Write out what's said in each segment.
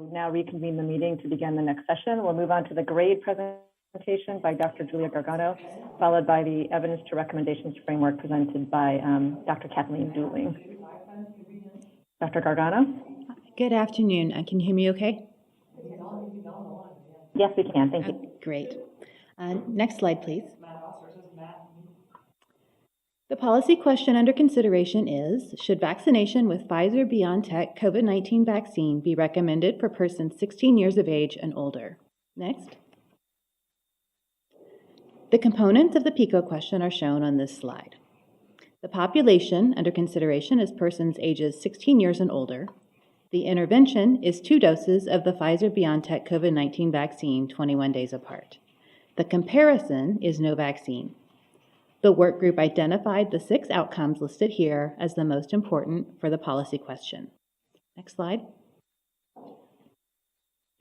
We'll now reconvene the meeting to begin the next session. We'll move on to the grade presentation by Dr. Julia Gargano, followed by the evidence to recommendations framework presented by Dr. Kathleen Dooling. Dr. Gargano? Good afternoon. Can you hear me okay? Yes, we can. Thank you. Great. Next slide, please. The policy question under consideration is, should vaccination with Pfizer-BioNTech COVID-19 vaccine be recommended for persons 16 years of age and older? Next. The components of the PICO question are shown on this slide. The population under consideration is persons ages 16 years and older. The intervention is 2 doses of the Pfizer-BioNTech COVID-19 vaccine 21 days apart. The comparison is no vaccine. The work group identified the 6 outcomes listed here as the most important for the policy question. Next slide.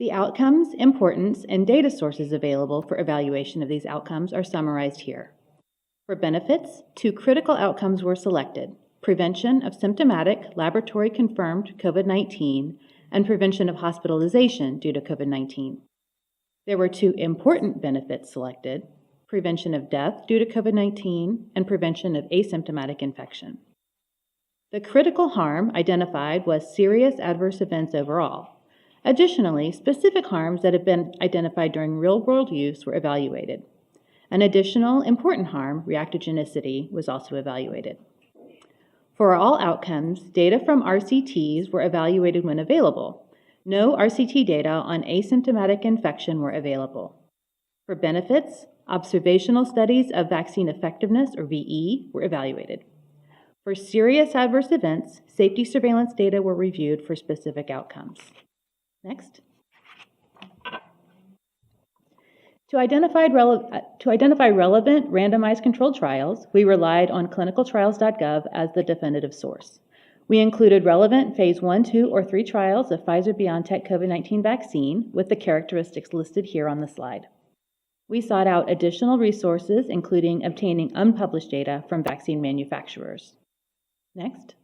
The outcomes, importance, and data sources available for evaluation of these outcomes are summarized here. For benefits, 2 critical outcomes were selected: prevention of symptomatic, laboratory-confirmed COVID-19 and prevention of hospitalization due to COVID-19. There were 2 important benefits selected: prevention of death due to COVID-19 and prevention of asymptomatic infection. The critical harm identified was serious adverse events overall. Additionally, specific harms that have been identified during real-world use were evaluated. An additional important harm, reactogenicity, was also evaluated. For all outcomes, data from RCTs were evaluated when available. No RCT data on asymptomatic infection were available. For benefits, observational studies of vaccine effectiveness, or VE, were evaluated. For serious adverse events, safety surveillance data were reviewed for specific outcomes. Next. To identify relevant randomized controlled trials, we relied on clinicaltrials.gov as the definitive source. We included relevant phase 1, 2, or 3 trials of Pfizer-BioNTech COVID-19 vaccine with the characteristics listed here on the slide. We sought out additional resources, including obtaining unpublished data from vaccine manufacturers. Next.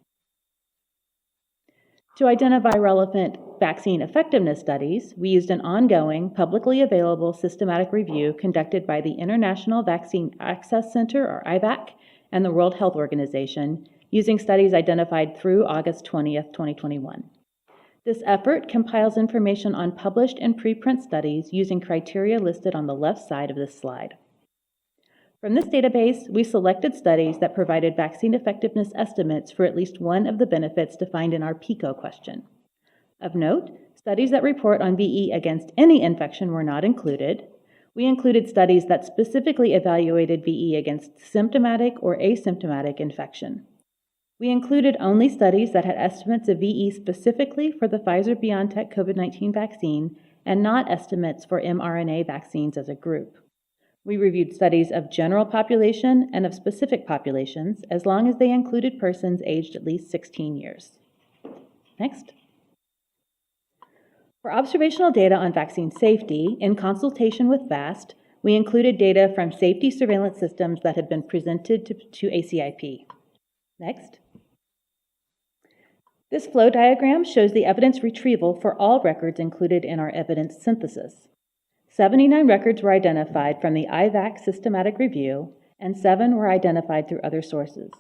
To identify relevant vaccine effectiveness studies, we used an ongoing, publicly available systematic review conducted by the International Vaccine Access Center, or IVAC, and the World Health Organization, using studies identified through August 20th, 2021. This effort compiles information on published and preprint studies using criteria listed on the left side of this slide. From this database, we selected studies that provided vaccine effectiveness estimates for at least one of the benefits defined in our PICO question. Of note, studies that report on VE against any infection were not included. We included studies that specifically evaluated VE against symptomatic or asymptomatic infection. We included only studies that had estimates of VE specifically for the Pfizer-BioNTech COVID-19 vaccine and not estimates for mRNA vaccines as a group. We reviewed studies of general population and of specific populations as long as they included persons aged at least 16 years. Next. For observational data on vaccine safety, in consultation with VAST, we included data from safety surveillance systems that had been presented to ACIP. Next. This flow diagram shows the evidence retrieval for all records included in our evidence synthesis. 79 records were identified from the IVAC systematic review, and 7 were identified through other sources.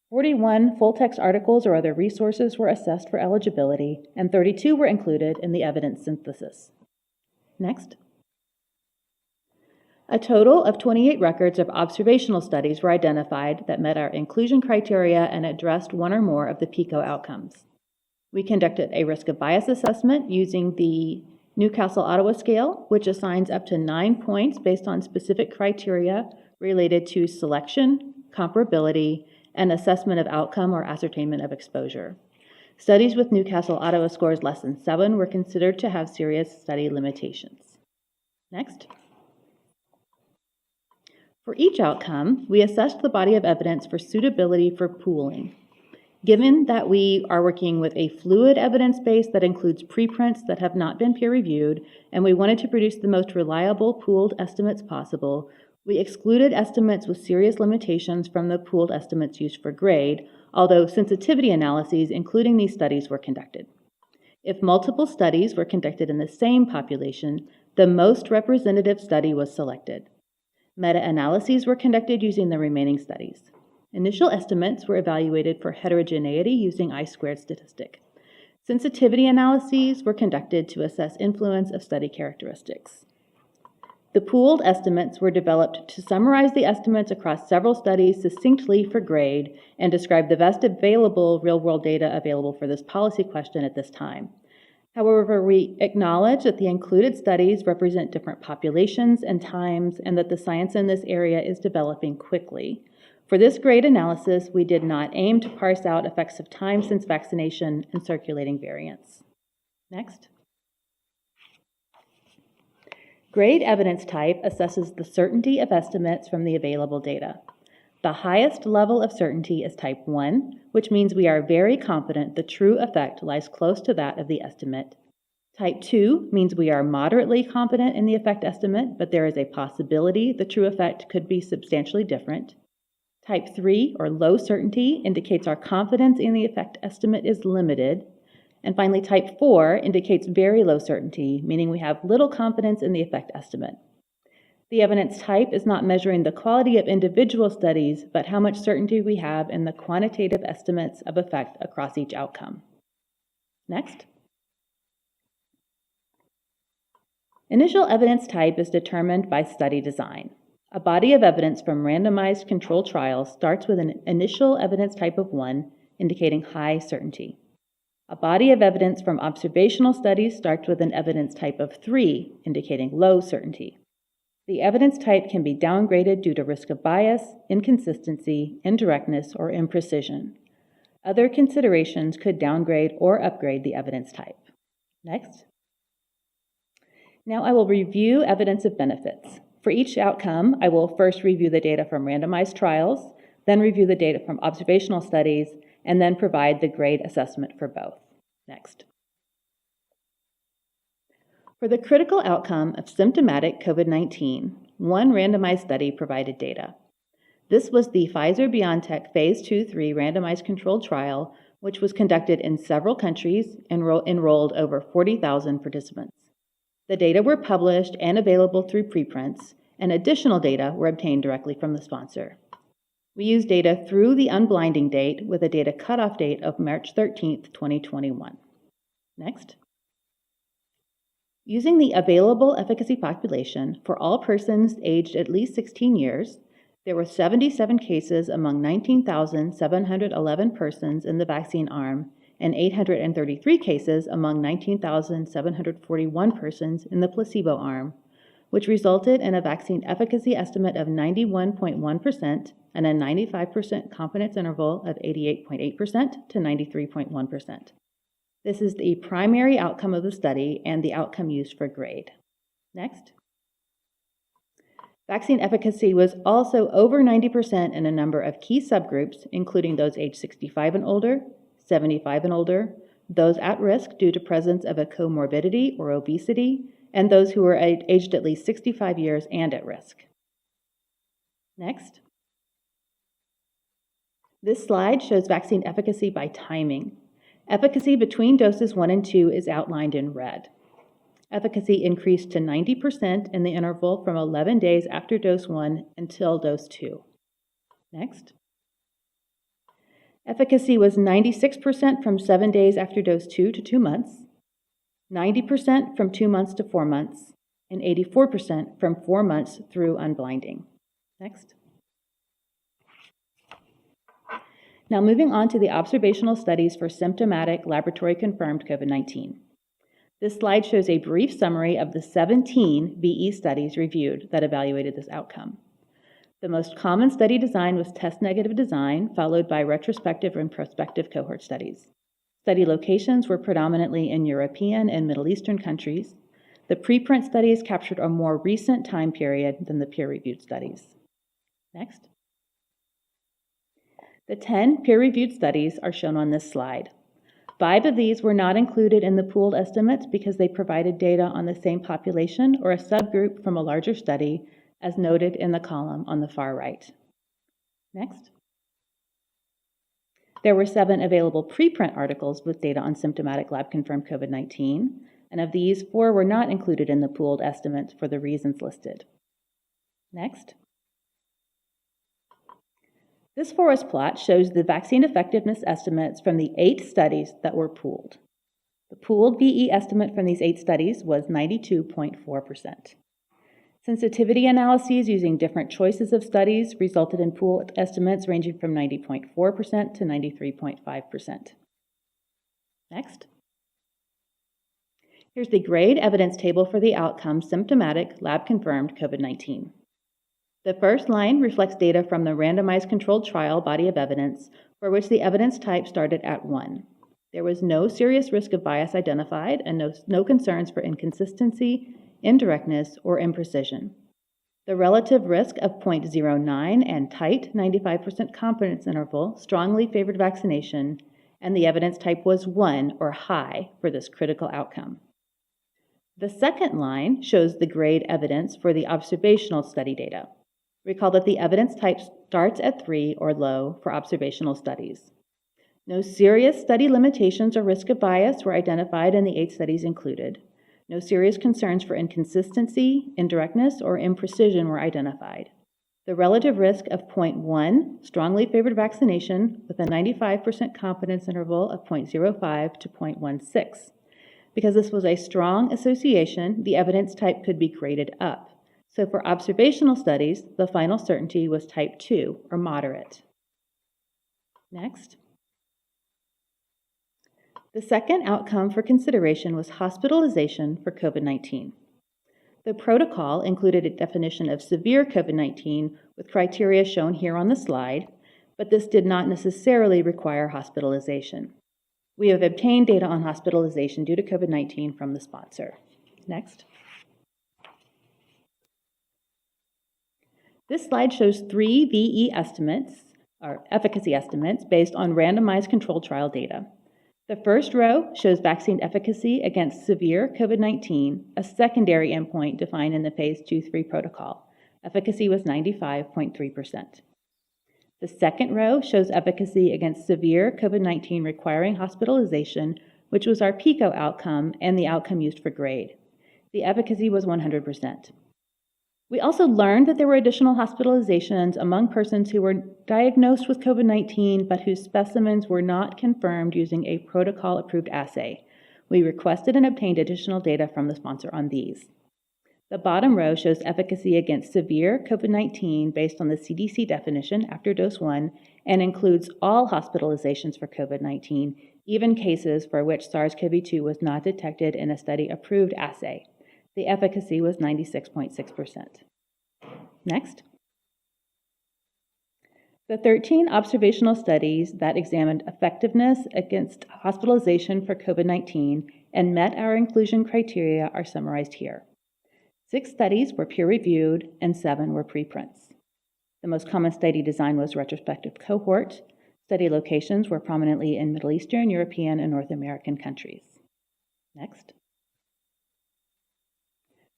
41 full-text articles or other resources were assessed for eligibility, and 32 were included in the evidence synthesis. Next. A total of 28 records of observational studies were identified that met our inclusion criteria and addressed one or more of the PICO outcomes. We conducted a risk of bias assessment using the Newcastle-Ottawa scale, which assigns up to 9 points based on specific criteria related to selection, comparability, and assessment of outcome or ascertainment of exposure. Studies with Newcastle-Ottawa scores less than 7 were considered to have serious study limitations. Next. For each outcome, we assessed the body of evidence for suitability for pooling. Given that we are working with a fluid evidence base that includes preprints that have not been peer-reviewed, and we wanted to produce the most reliable pooled estimates possible, we excluded estimates with serious limitations from the pooled estimates used for grade, although sensitivity analyses including these studies were conducted. If multiple studies were conducted in the same population, the most representative study was selected. Meta-analyses were conducted using the remaining studies. Initial estimates were evaluated for heterogeneity using I-squared statistic. Sensitivity analyses were conducted to assess influence of study characteristics. The pooled estimates were developed to summarize the estimates across several studies succinctly for grade and describe the best available real-world data available for this policy question at this time. However, we acknowledge that the included studies represent different populations and times, and that the science in this area is developing quickly. For this grade analysis, we did not aim to parse out effects of time since vaccination and circulating variants. Next. Grade evidence type assesses the certainty of estimates from the available data. The highest level of certainty is type 1, which means we are very confident the true effect lies close to that of the estimate. Type 2 means we are moderately confident in the effect estimate, but there is a possibility the true effect could be substantially different. Type 3, or low certainty, indicates our confidence in the effect estimate is limited. And finally, type 4 indicates very low certainty, meaning we have little confidence in the effect estimate. The evidence type is not measuring the quality of individual studies, but how much certainty we have in the quantitative estimates of effect across each outcome. Next. Initial evidence type is determined by study design. A body of evidence from randomized controlled trials starts with an initial evidence type of 1, indicating high certainty. A body of evidence from observational studies starts with an evidence type of 3, indicating low certainty. The evidence type can be downgraded due to risk of bias, inconsistency, indirectness, or imprecision. Other considerations could downgrade or upgrade the evidence type. Next. Now I will review evidence of benefits. For each outcome, I will first review the data from randomized trials, then review the data from observational studies, and then provide the grade assessment for both. Next. For the critical outcome of symptomatic COVID-19, one randomized study provided data. This was the Pfizer-BioNTech Phase 2-3 randomized controlled trial, which was conducted in several countries and enrolled over 40,000 participants. The data were published and available through preprints, and additional data were obtained directly from the sponsor. We used data through the unblinding date with a data cutoff date of March 13, 2021. Next. Using the available efficacy population for all persons aged at least 16 years, there were 77 cases among 19,711 persons in the vaccine arm and 833 cases among 19,741 persons in the placebo arm, which resulted in a vaccine efficacy estimate of 91.1% and a 95% confidence interval of 88.8% to 93.1%. This is the primary outcome of the study and the outcome used for grade. Next. Vaccine efficacy was also over 90% in a number of key subgroups, including those aged 65 and older, 75 and older, those at risk due to presence of a comorbidity or obesity, and those who were aged at least 65 years and at risk. Next. This slide shows vaccine efficacy by timing. Efficacy between doses 1 and 2 is outlined in red. Efficacy increased to 90% in the interval from 11 days after dose 1 until dose 2. Next. Efficacy was 96% from 7 days after dose 2 to 2 months, 90% from 2 months to 4 months, and 84% from 4 months through unblinding. Next. Now moving on to the observational studies for symptomatic laboratory-confirmed COVID-19. This slide shows a brief summary of the 17 VE studies reviewed that evaluated this outcome. The most common study design was test-negative design, followed by retrospective and prospective cohort studies. Study locations were predominantly in European and Middle Eastern countries. The preprint studies captured a more recent time period than the peer-reviewed studies. Next. The 10 peer-reviewed studies are shown on this slide. 5 of these were not included in the pooled estimates because they provided data on the same population or a subgroup from a larger study, as noted in the column on the far right. Next. there were 7 available preprint articles with data on symptomatic lab-confirmed COVID-19, and of these, 4 were not included in the pooled estimates for the reasons listed. Next. This forest plot shows the vaccine effectiveness estimates from the 8 studies that were pooled. The pooled VE estimate from these 8 studies was 92.4%. Sensitivity analyses using different choices of studies resulted in pooled estimates ranging from 90.4% to 93.5%. Next. Here's the grade evidence table for the outcome symptomatic lab-confirmed COVID-19. The first line reflects data from the randomized controlled trial body of evidence for which the evidence type started at 1. There was no serious risk of bias identified and no concerns for inconsistency, indirectness, or imprecision. The relative risk of 0.09 and tight 95% confidence interval strongly favored vaccination, and the evidence type was 1 or high for this critical outcome. The second line shows the grade evidence for the observational study data. Recall that the evidence type starts at 3 or low for observational studies. No serious study limitations or risk of bias were identified in the 8 studies included. No serious concerns for inconsistency, indirectness, or imprecision were identified. The relative risk of 0.1 strongly favored vaccination with a 95% confidence interval of 0.05 to 0.16. Because this was a strong association, the evidence type could be graded up. So for observational studies, the final certainty was type 2, or moderate. Next. The second outcome for consideration was hospitalization for COVID-19. The protocol included a definition of severe COVID-19 with criteria shown here on the slide, but this did not necessarily require hospitalization. We have obtained data on hospitalization due to COVID-19 from the sponsor. Next. This slide shows 3 VE estimates, or efficacy estimates, based on randomized controlled trial data. The first row shows vaccine efficacy against severe COVID-19, a secondary endpoint defined in the Phase 2/3 protocol. Efficacy was 95.3%. The second row shows efficacy against severe COVID-19 requiring hospitalization, which was our PICO outcome and the outcome used for grade. The efficacy was 100%. We also learned that there were additional hospitalizations among persons who were diagnosed with COVID-19 but whose specimens were not confirmed using a protocol-approved assay. We requested and obtained additional data from the sponsor on these. The bottom row shows efficacy against severe COVID-19 based on the CDC definition after dose 1 and includes all hospitalizations for COVID-19, even cases for which SARS-CoV-2 was not detected in a study-approved assay. The efficacy was 96.6%. Next. The 13 observational studies that examined effectiveness against hospitalization for COVID-19 and met our inclusion criteria are summarized here. 6 studies were peer-reviewed and 7 were preprints. The most common study design was retrospective cohort. Study locations were prominently in Middle Eastern, European, and North American countries. Next.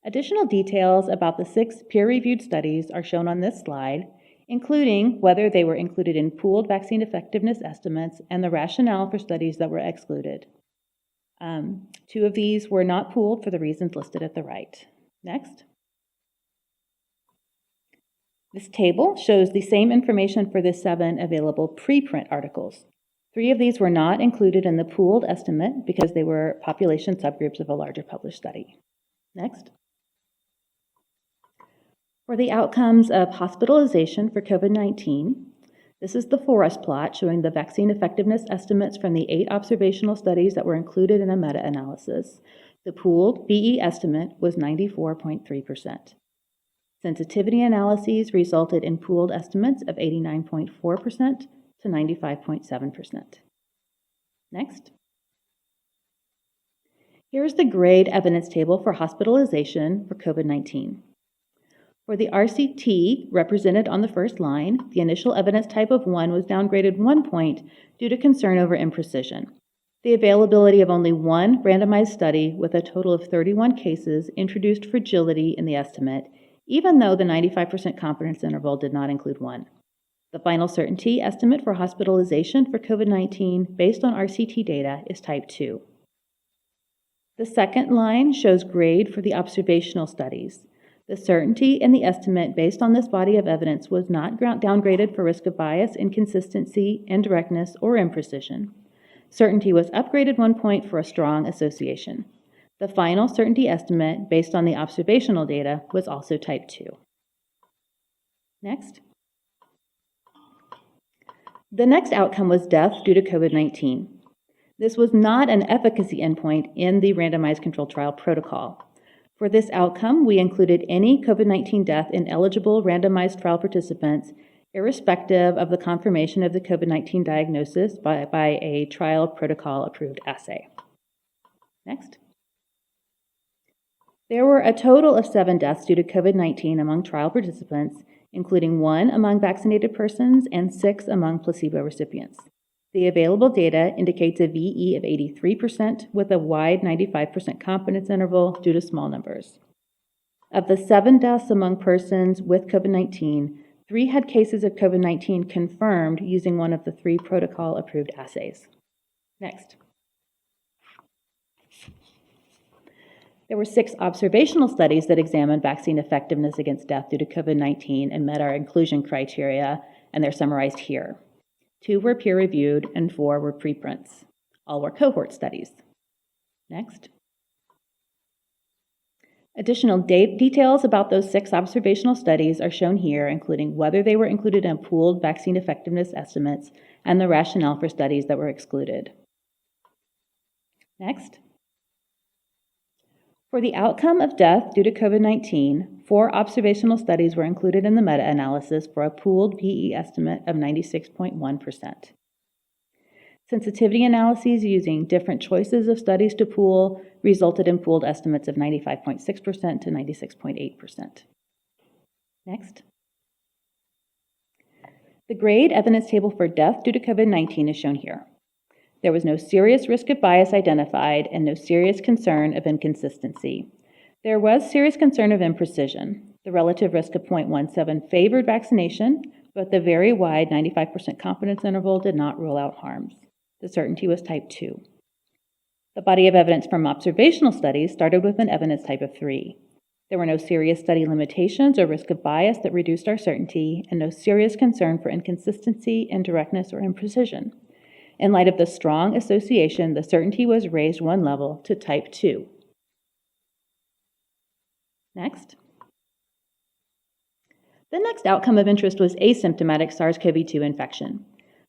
Additional details about the 6 peer-reviewed studies are shown on this slide, including whether they were included in pooled vaccine effectiveness estimates and the rationale for studies that were excluded. 2 of these were not pooled for the reasons listed at the right. Next. This table shows the same information for the 7 available preprint articles. 3 of these were not included in the pooled estimate because they were population subgroups of a larger published study. Next. For the outcomes of hospitalization for COVID-19, this is the forest plot showing the vaccine effectiveness estimates from the 8 observational studies that were included in a meta-analysis. The pooled VE estimate was 94.3%. Sensitivity analyses resulted in pooled estimates of 89.4% to 95.7%. Next. Here's the grade evidence table for hospitalization for COVID-19. For the RCT represented on the first line, the initial evidence type of 1 was downgraded 1 point due to concern over imprecision. The availability of only 1 randomized study with a total of 31 cases introduced fragility in the estimate, even though the 95% confidence interval did not include 1. The final certainty estimate for hospitalization for COVID-19 based on RCT data is type 2. The second line shows grade for the observational studies. The certainty and the estimate based on this body of evidence was not downgraded for risk of bias, inconsistency, indirectness, or imprecision. Certainty was upgraded 1 point for a strong association. The final certainty estimate based on the observational data was also type 2. Next. The next outcome was death due to COVID-19. This was not an efficacy endpoint in the randomized controlled trial protocol. For this outcome, we included any COVID-19 death in eligible randomized trial participants, irrespective of the confirmation of the COVID-19 diagnosis by a trial protocol approved assay. Next. There were a total of 7 deaths due to COVID-19 among trial participants, including 1 among vaccinated persons and 6 among placebo recipients. The available data indicates a VE of 83% with a wide 95% confidence interval due to small numbers. Of the 7 deaths among persons with COVID-19, 3 had cases of COVID-19 confirmed using one of the 3 protocol-approved assays. Next. There were 6 observational studies that examined vaccine effectiveness against death due to COVID-19 and met our inclusion criteria, and they're summarized here. 2 were peer-reviewed and 4 were preprints. All were cohort studies. Next. Additional details about those 6 observational studies are shown here, including whether they were included in pooled vaccine effectiveness estimates and the rationale for studies that were excluded. Next. For the outcome of death due to COVID-19, 4 observational studies were included in the meta-analysis for a pooled VE estimate of 96.1%. Sensitivity analyses using different choices of studies to pool resulted in pooled estimates of 95.6% to 96.8%. Next. The grade evidence table for death due to COVID-19 is shown here. There was no serious risk of bias identified and no serious concern of inconsistency. There was serious concern of imprecision. The relative risk of 0.17 favored vaccination, but the very wide 95% confidence interval did not rule out harms. The certainty was type 2. The body of evidence from observational studies started with an evidence type of 3. There were no serious study limitations or risk of bias that reduced our certainty, and no serious concern for inconsistency, indirectness, or imprecision. In light of the strong association, the certainty was raised 1 level to type 2. Next. The next outcome of interest was asymptomatic SARS-CoV-2 infection.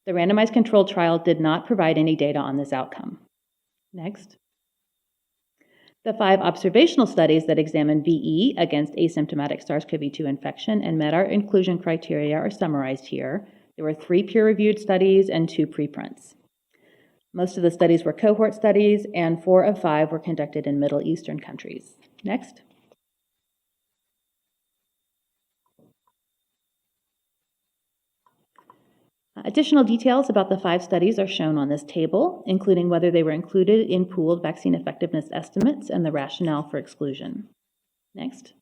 The randomized controlled trial did not provide any data on this outcome. Next. The 5 observational studies that examined VE against asymptomatic SARS-CoV-2 infection and met our inclusion criteria are summarized here. There were 3 peer-reviewed studies and 2 preprints. Most of the studies were cohort studies, and 4 of 5 were conducted in Middle Eastern countries. Next. Additional details about the 5 studies are shown on this table, including whether they were included in pooled vaccine effectiveness estimates and the rationale for exclusion. Next.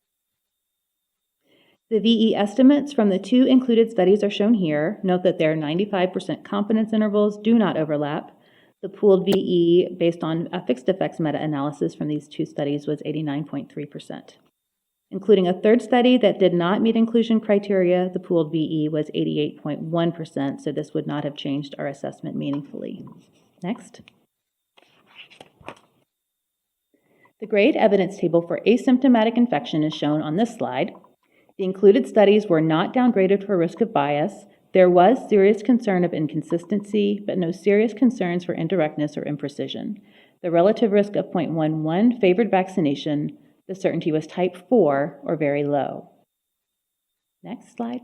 The VE estimates from the 2 included studies are shown here. Note that their 95% confidence intervals do not overlap. The pooled VE based on a fixed effects meta-analysis from these 2 studies was 89.3%. Including a 3rd study that did not meet inclusion criteria, the pooled VE was 88.1%, so this would not have changed our assessment meaningfully. Next. The grade evidence table for asymptomatic infection is shown on this slide. The included studies were not downgraded for risk of bias. There was serious concern of inconsistency, but no serious concerns for indirectness or imprecision. The relative risk of 0.11 favored vaccination. The certainty was type 4 or very low. Next slide.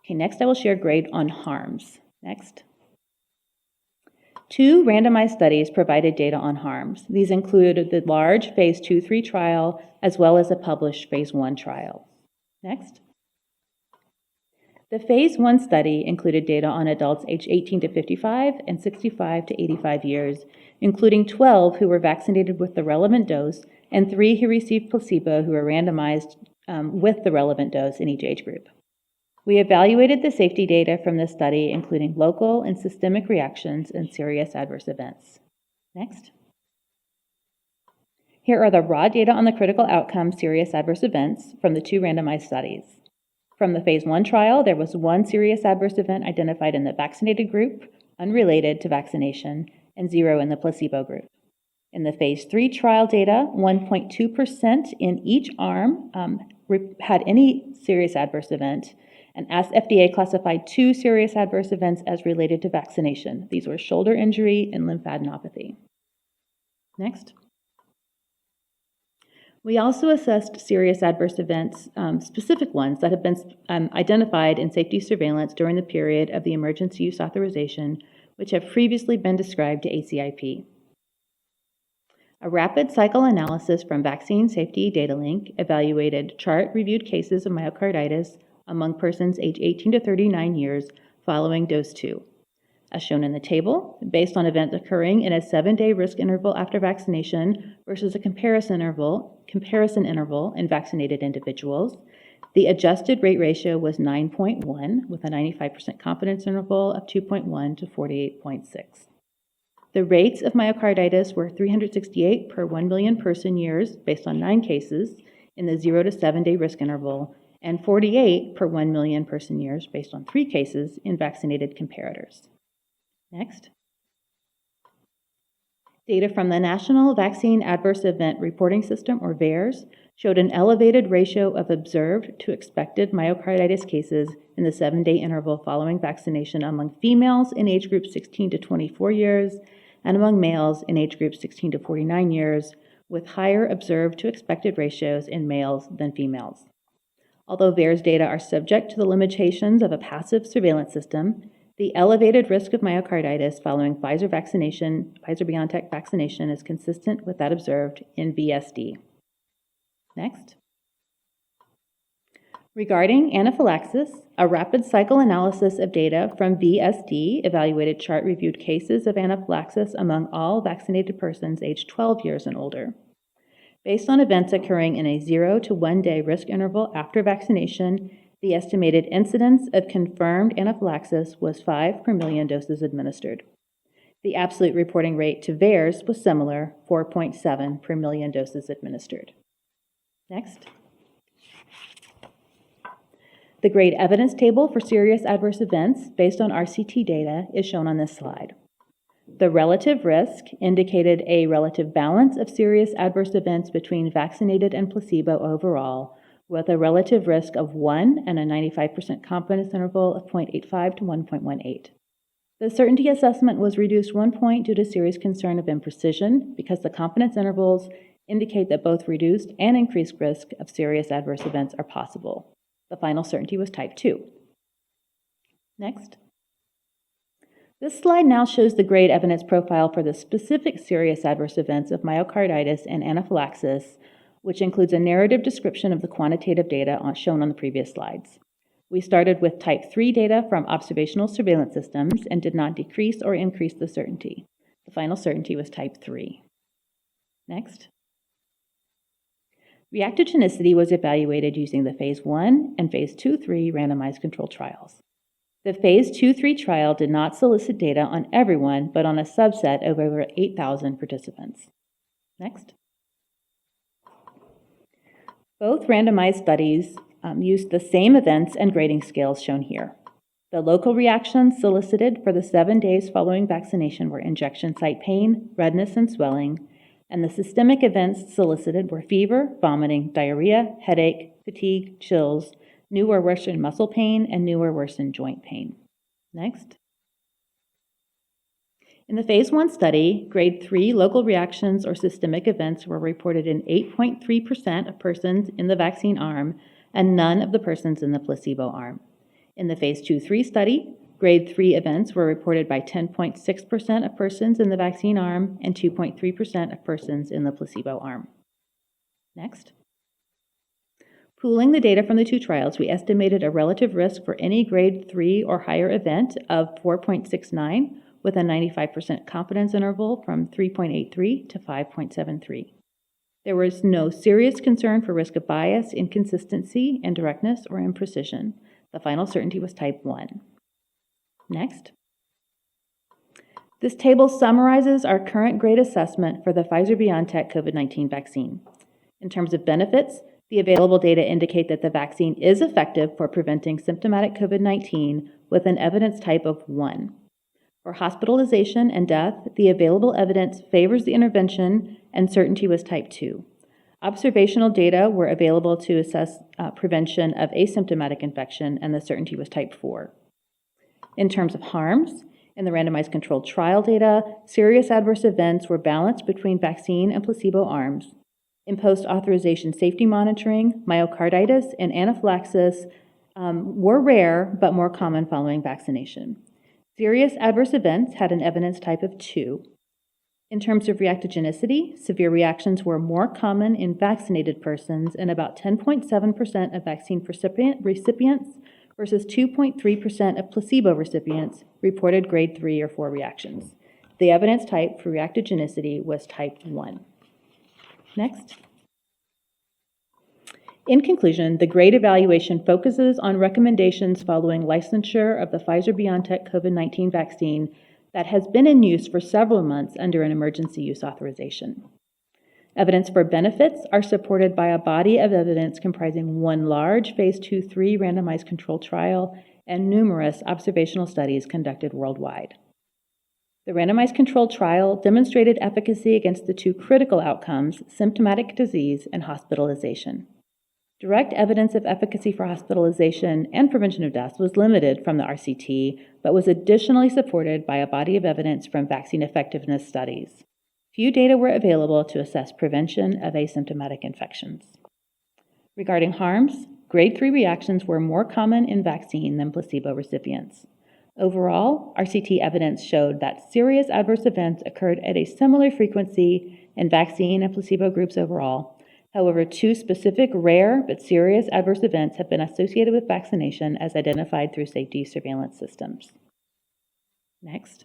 Okay, next I will share grade on harms. Next. 2 randomized studies provided data on harms. These included the large phase 2-3 trial as well as a published phase 1 trial. Next. The phase 1 study included data on adults aged 18 to 55 and 65 to 85 years, including 12 who were vaccinated with the relevant dose and 3 who received placebo who were randomized with the relevant dose in each age group. We evaluated the safety data from this study, including local and systemic reactions and serious adverse events. Next. Here are the raw data on the critical outcome serious adverse events from the 2 randomized studies. From the phase 1 trial, there was 1 serious adverse event identified in the vaccinated group, unrelated to vaccination, and 0 in the placebo group. In the phase 3 trial data, 1.2% in each arm had any serious adverse event, and as FDA classified 2 serious adverse events as related to vaccination. These were shoulder injury and lymphadenopathy. Next. We also assessed serious adverse events, specific ones that have been identified in safety surveillance during the period of the emergency use authorization, which have previously been described to ACIP. A rapid cycle analysis from Vaccine Safety Data Link evaluated chart-reviewed cases of myocarditis among persons aged 18 to 39 years following dose 2. As shown in the table, based on events occurring in a 7-day risk interval after vaccination versus a comparison interval in vaccinated individuals, the adjusted rate ratio was 9.1 with a 95% confidence interval of 2.1 to 48.6. The rates of myocarditis were 368 per 1 million person years based on 9 cases in the 0 to 7-day risk interval, and 48 per 1 million person years based on 3 cases in vaccinated comparators. Next. Data from the National Vaccine Adverse Event Reporting System, or VAERS, showed an elevated ratio of observed to expected myocarditis cases in the 7-day interval following vaccination among females in age group 16 to 24 years and among males in age group 16 to 49 years, with higher observed to expected ratios in males than females. Although VAERS data are subject to the limitations of a passive surveillance system, the elevated risk of myocarditis following Pfizer-BioNTech vaccination is consistent with that observed in VSD. Next. Regarding anaphylaxis, a rapid cycle analysis of data from VSD evaluated chart-reviewed cases of anaphylaxis among all vaccinated persons aged 12 years and older. Based on events occurring in a 0 to 1 day risk interval after vaccination, the estimated incidence of confirmed anaphylaxis was 5 per million doses administered. The absolute reporting rate to VAERS was similar, 4.7 per million doses administered. Next. The grade evidence table for serious adverse events based on RCT data is shown on this slide. The relative risk indicated a relative balance of serious adverse events between vaccinated and placebo overall, with a relative risk of 1 and a 95% confidence interval of 0.85 to 1.18. The certainty assessment was reduced 1 point due to serious concern of imprecision because the confidence intervals indicate that both reduced and increased risk of serious adverse events are possible. The final certainty was type 2. Next. This slide now shows the grade evidence profile for the specific serious adverse events of myocarditis and anaphylaxis, which includes a narrative description of the quantitative data shown on the previous slides. We started with type 3 data from observational surveillance systems and did not decrease or increase the certainty. The final certainty was type 3. Next. Reactogenicity was evaluated using the phase 1 and phase 2-3 randomized controlled trials. The phase 2-3 trial did not solicit data on everyone, but on a subset of over 8,000 participants. Next. Both randomized studies used the same events and grading scales shown here. The local reactions solicited for the 7 days following vaccination were injection site pain, redness, and swelling, and the systemic events solicited were fever, vomiting, diarrhea, headache, fatigue, chills, new or worsened muscle pain, and new or worsened joint pain. Next. In the phase 1 study, grade 3 local reactions or systemic events were reported in 8.3% of persons in the vaccine arm and none of the persons in the placebo arm. In the phase 2-3 study, grade 3 events were reported by 10.6% of persons in the vaccine arm and 2.3% of persons in the placebo arm. Next. Pooling the data from the 2 trials, we estimated a relative risk for any grade 3 or higher event of 4.69 with a 95% confidence interval from 3.83 to 5.73. There was no serious concern for risk of bias, inconsistency, indirectness, or imprecision. The final certainty was type 1. Next. This table summarizes our current grade assessment for the Pfizer-BioNTech COVID-19 vaccine. In terms of benefits, the available data indicate that the vaccine is effective for preventing symptomatic COVID-19 with an evidence type of 1. For hospitalization and death, the available evidence favors the intervention and certainty was type 2. Observational data were available to assess prevention of asymptomatic infection, and the certainty was type 4. In terms of harms, in the randomized controlled trial data, serious adverse events were balanced between vaccine and placebo arms. In post-authorization safety monitoring, myocarditis and anaphylaxis were rare but more common following vaccination. Serious adverse events had an evidence type of 2. In terms of reactogenicity, severe reactions were more common in vaccinated persons, and about 10.7% of vaccine recipients versus 2.3% of placebo recipients reported grade 3 or 4 reactions. The evidence type for reactogenicity was type 1. Next. In conclusion, the grade evaluation focuses on recommendations following licensure of the Pfizer-BioNTech COVID-19 vaccine that has been in use for several months under an emergency use authorization. Evidence for benefits are supported by a body of evidence comprising one large phase 2-3 randomized controlled trial and numerous observational studies conducted worldwide. The randomized controlled trial demonstrated efficacy against the two critical outcomes, symptomatic disease and hospitalization. Direct evidence of efficacy for hospitalization and prevention of deaths was limited from the RCT, but was additionally supported by a body of evidence from vaccine effectiveness studies. Few data were available to assess prevention of asymptomatic infections. Regarding harms, grade 3 reactions were more common in vaccine than placebo recipients. Overall, RCT evidence showed that serious adverse events occurred at a similar frequency in vaccine and placebo groups overall. However, two specific rare but serious adverse events have been associated with vaccination as identified through safety surveillance systems. Next.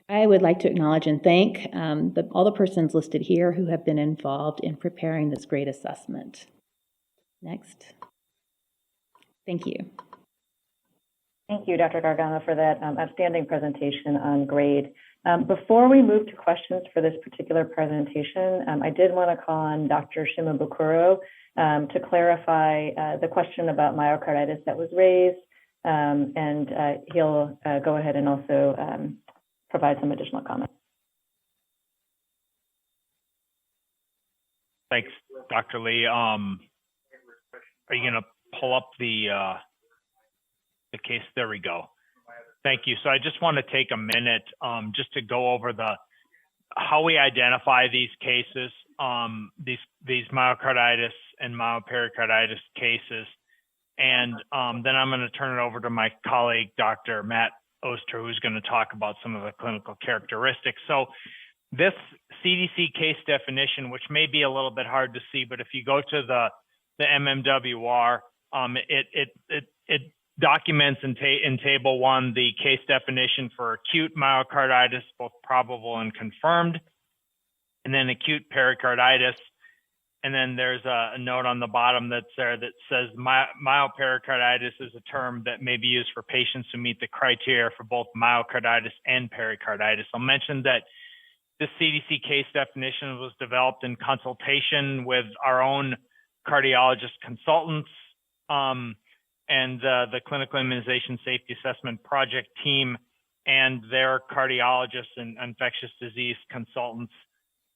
I would like to acknowledge and thank all the persons listed here who have been involved in preparing this grade assessment. Next. Thank you. Thank you, Dr. Gargano, for that outstanding presentation on grade. Before we move to questions for this particular presentation, I did want to call on Dr. Shimabukuro to clarify the question about myocarditis that was raised, and he'll go ahead and also provide some additional comments. Thanks, Dr. Lee. Are you going to pull up the case? There we go. Thank you. So I just want to take a minute just to go over how we identify these cases, these myocarditis and myopericarditis cases, and then I'm going to turn it over to my colleague, Dr. Matt Oster, who's going to talk about some of the clinical characteristics. So this CDC case definition, which may be a little bit hard to see, but if you go to the MMWR, it documents in Table 1 the case definition for acute myocarditis, both probable and confirmed, and then acute pericarditis. And then there's a note on the bottom that's there that says myopericarditis is a term that may be used for patients who meet the criteria for both myocarditis and pericarditis. I'll mention that this CDC case definition was developed in consultation with our own cardiologist consultants and the Clinical Immunization Safety Assessment Project team and their cardiologists and infectious disease consultants.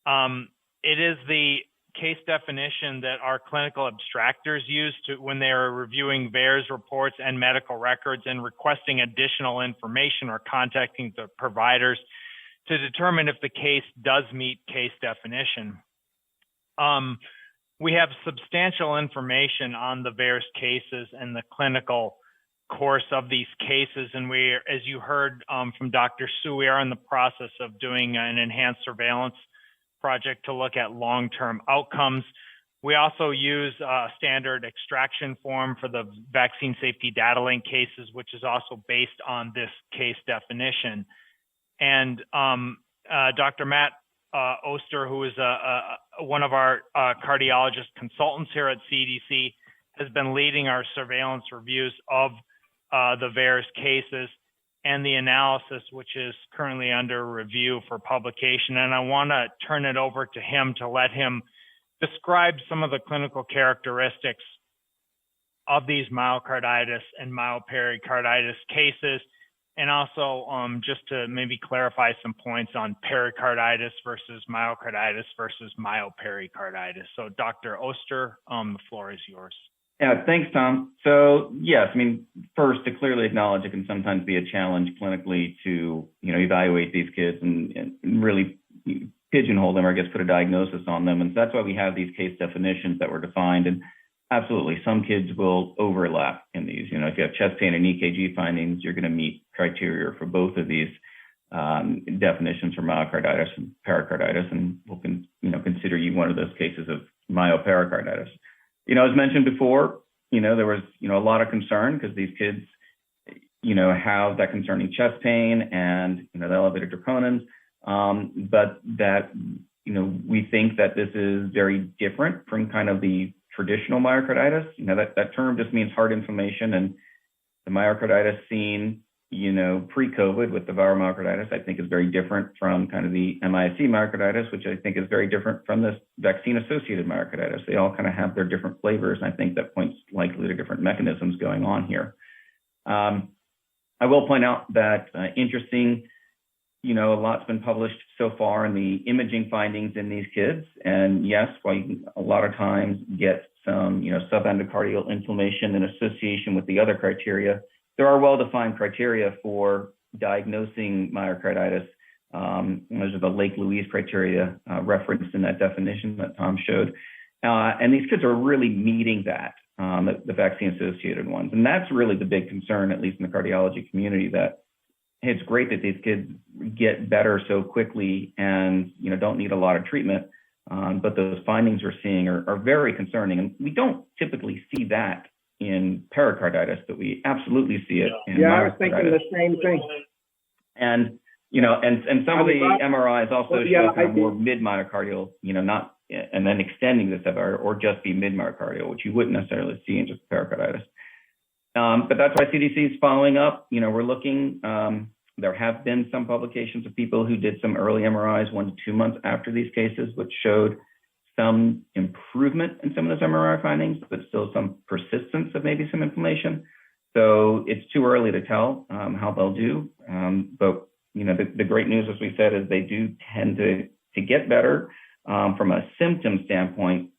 It is the case definition that our clinical abstractors use when they are reviewing VAERS reports and medical records and requesting additional information or contacting the providers to determine if the case does meet case definition. We have substantial information on the VAERS cases and the clinical course of these cases. And we, as you heard from Dr. Su, we are in the process of doing an enhanced surveillance project to look at long-term outcomes. We also use a standard extraction form for the vaccine safety data link cases, which is also based on this case definition. And Dr. Matt Oster, who is one of our cardiologist consultants here at CDC, has been leading our surveillance reviews of the VAERS cases and the analysis, which is currently under review for publication. And I want to turn it over to him to let him describe some of the clinical characteristics of these myocarditis and myopericarditis cases, and also just to maybe clarify some points on pericarditis versus myocarditis versus myopericarditis. So Dr. Oster, the floor is yours. Yeah, thanks, Tom. So yes, I mean, first to clearly acknowledge it can sometimes be a challenge clinically to, evaluate these kids and really pigeonhole them or I guess put a diagnosis on them. And so that's why we have these case definitions that were defined. And absolutely, some kids will overlap in these. If you have chest pain and EKG findings, you're going to meet criteria for both of these definitions for myocarditis and pericarditis, and we'll consider you one of those cases of myopericarditis. As mentioned before, there was, a lot of concern because these kids, have that concerning chest pain and, the elevated troponins, but that, we think that this is very different from kind of the traditional myocarditis. That term just means heart inflammation, and the myocarditis seen, pre-COVID with the viral myocarditis, I think is very different from kind of the MIC myocarditis, which I think is very different from this vaccine-associated myocarditis. They all kind of have their different flavors, and I think that points likely to different mechanisms going on here. I will point out that interesting, a lot's been published so far in the imaging findings in these kids. And yes, while you can a lot of times get some, subendocardial inflammation in association with the other criteria, there are well-defined criteria for diagnosing myocarditis. Those are the Lake Louise criteria referenced in that definition that Tom showed. And these kids are really meeting that, the vaccine-associated ones. And that's really the big concern, at least in the cardiology community, that hey, it's great that these kids get better so quickly and don't need a lot of treatment, but those findings we're seeing are very concerning. And we don't typically see that in pericarditis, but we absolutely see it in I was thinking the same thing. And and some of the MRIs also show kind of more mid-myocardial, not and then extending this or just be mid-myocardial, which you wouldn't necessarily see in just pericarditis. But that's why CDC is following up. We're looking. There have been some publications of people who did some early MRIs 1 to 2 months after these cases, which showed some improvement in some of those MRI findings, but still some persistence of maybe some inflammation. So it's too early to tell how they'll do. But the great news, as we said, is they do tend to get better from a symptom standpoint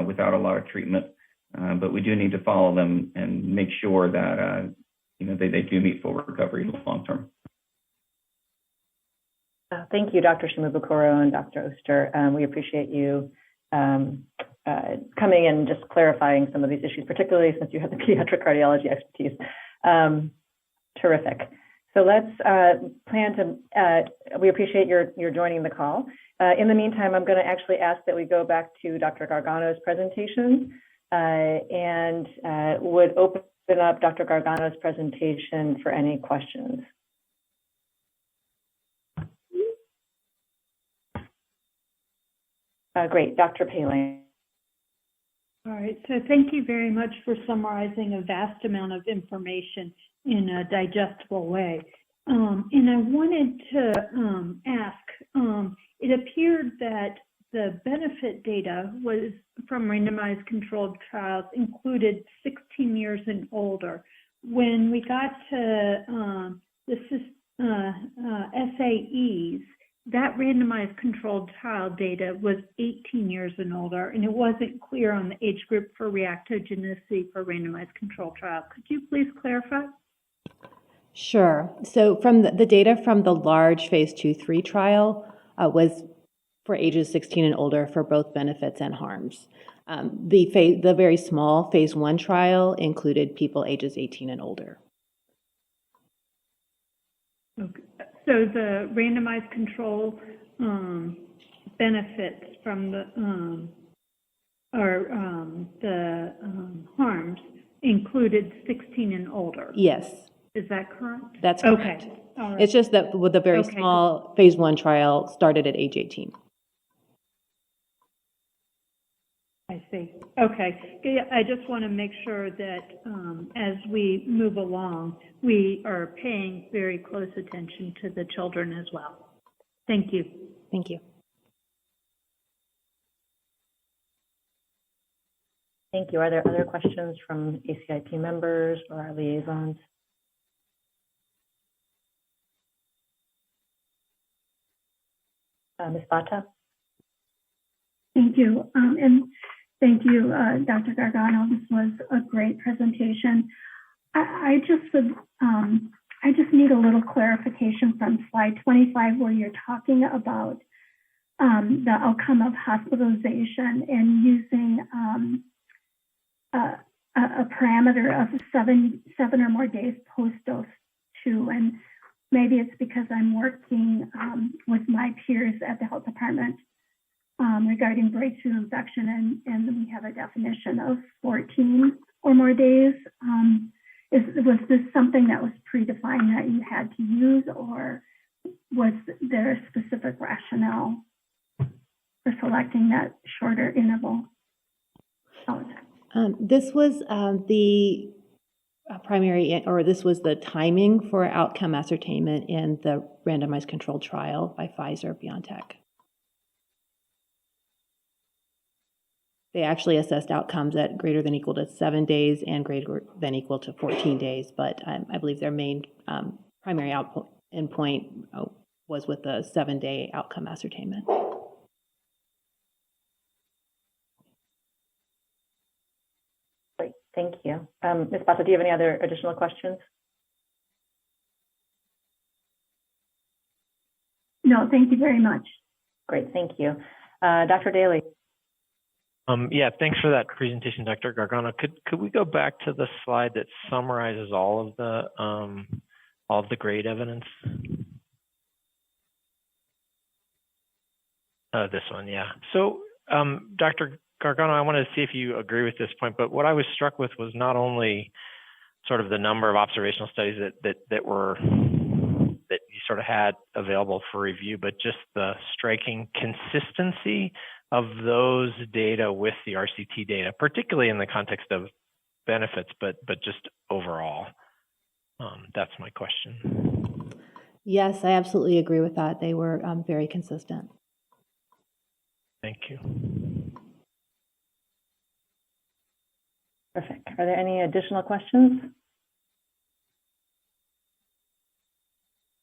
without a lot of treatment. But we do need to follow them and make sure that they do meet full recovery long term. Thank you, Dr. Shimabukuro and Dr. Oster. We appreciate you coming and just clarifying some of these issues, particularly since you have the pediatric cardiology expertise. Terrific. So let's plan to, we appreciate your joining the call. In the meantime, I'm going to actually ask that we go back to Dr. Gargano's presentation and would open up Dr. Gargano's presentation for any questions. Great, Dr. Paling. All right, so thank you very much for summarizing a vast amount of information in a digestible way. And I wanted to ask, it appeared that the benefit data was from randomized controlled trials included 16 years and older. When we got to the SAEs, that randomized controlled trial data was 18 years and older, and it wasn't clear on the age group for reactogenicity for randomized controlled trial. Could you please clarify? Sure. So from the data from the large phase 2/3 trial was for ages 16 and older for both benefits and harms. The very small phase 1 trial included people ages 18 and older. Okay. So the randomized control benefits from the harms included 16 and older. Yes. Is that correct? That's correct. Okay. All right. It's just that with the very small phase 1 trial started at age 18. I see. Okay. Yeah, I just want to make sure that as we move along, we are paying very close attention to the children as well. Thank you. Thank you. Thank you. Are there other questions from ACIP members or our liaisons? Ms. Bata? Thank you. And thank you, Dr. Gargano. This was a great presentation. I just need a little clarification from slide 25, where you're talking about the outcome of hospitalization and using a parameter of seven or more days post-dose 2. And maybe it's because I'm working with my peers at the health department regarding breakthrough infection, and we have a definition of 14 or more days. Was this something that was predefined that you had to use, or was there a specific rationale for selecting that shorter interval? This was the primary, or this was the timing for outcome ascertainment in the randomized controlled trial by Pfizer-BioNTech. They actually assessed outcomes at greater than equal to 7 days and greater than equal to 14 days, but I believe their main primary endpoint was with the 7-day outcome ascertainment. Great, thank you. Ms. Bata, do you have any other additional questions? No, thank you very much. Great, thank you. Dr. Daly? Yeah, thanks for that presentation, Dr. Gargano. Could we go back to the slide that summarizes all of the grade evidence? This one, yeah. So, Dr. Gargano, I wanted to see if you agree with this point, but what I was struck with was not only sort of the number of observational studies that you sort of had available for review, but just the striking consistency of those data with the RCT data, particularly in the context of benefits, but just overall. That's my question. Yes, I absolutely agree with that. They were very consistent. Thank you. Perfect. Are there any additional questions?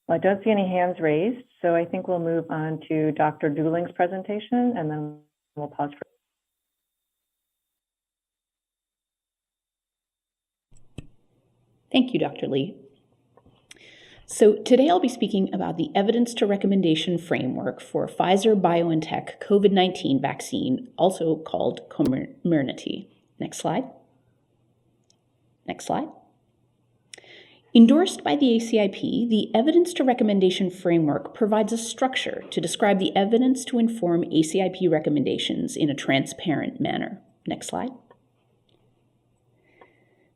Well, I don't see any hands raised, so I think we'll move on to Dr. Dooling's presentation, and then we'll pause for. Thank you, Dr. Lee. So today I'll be speaking about the evidence to recommendation framework for Pfizer-BioNTech COVID-19 vaccine, also called Comirnaty. Next slide. Next slide. Endorsed by the ACIP, the evidence to recommendation framework provides a structure to describe the evidence to inform ACIP recommendations in a transparent manner. Next slide.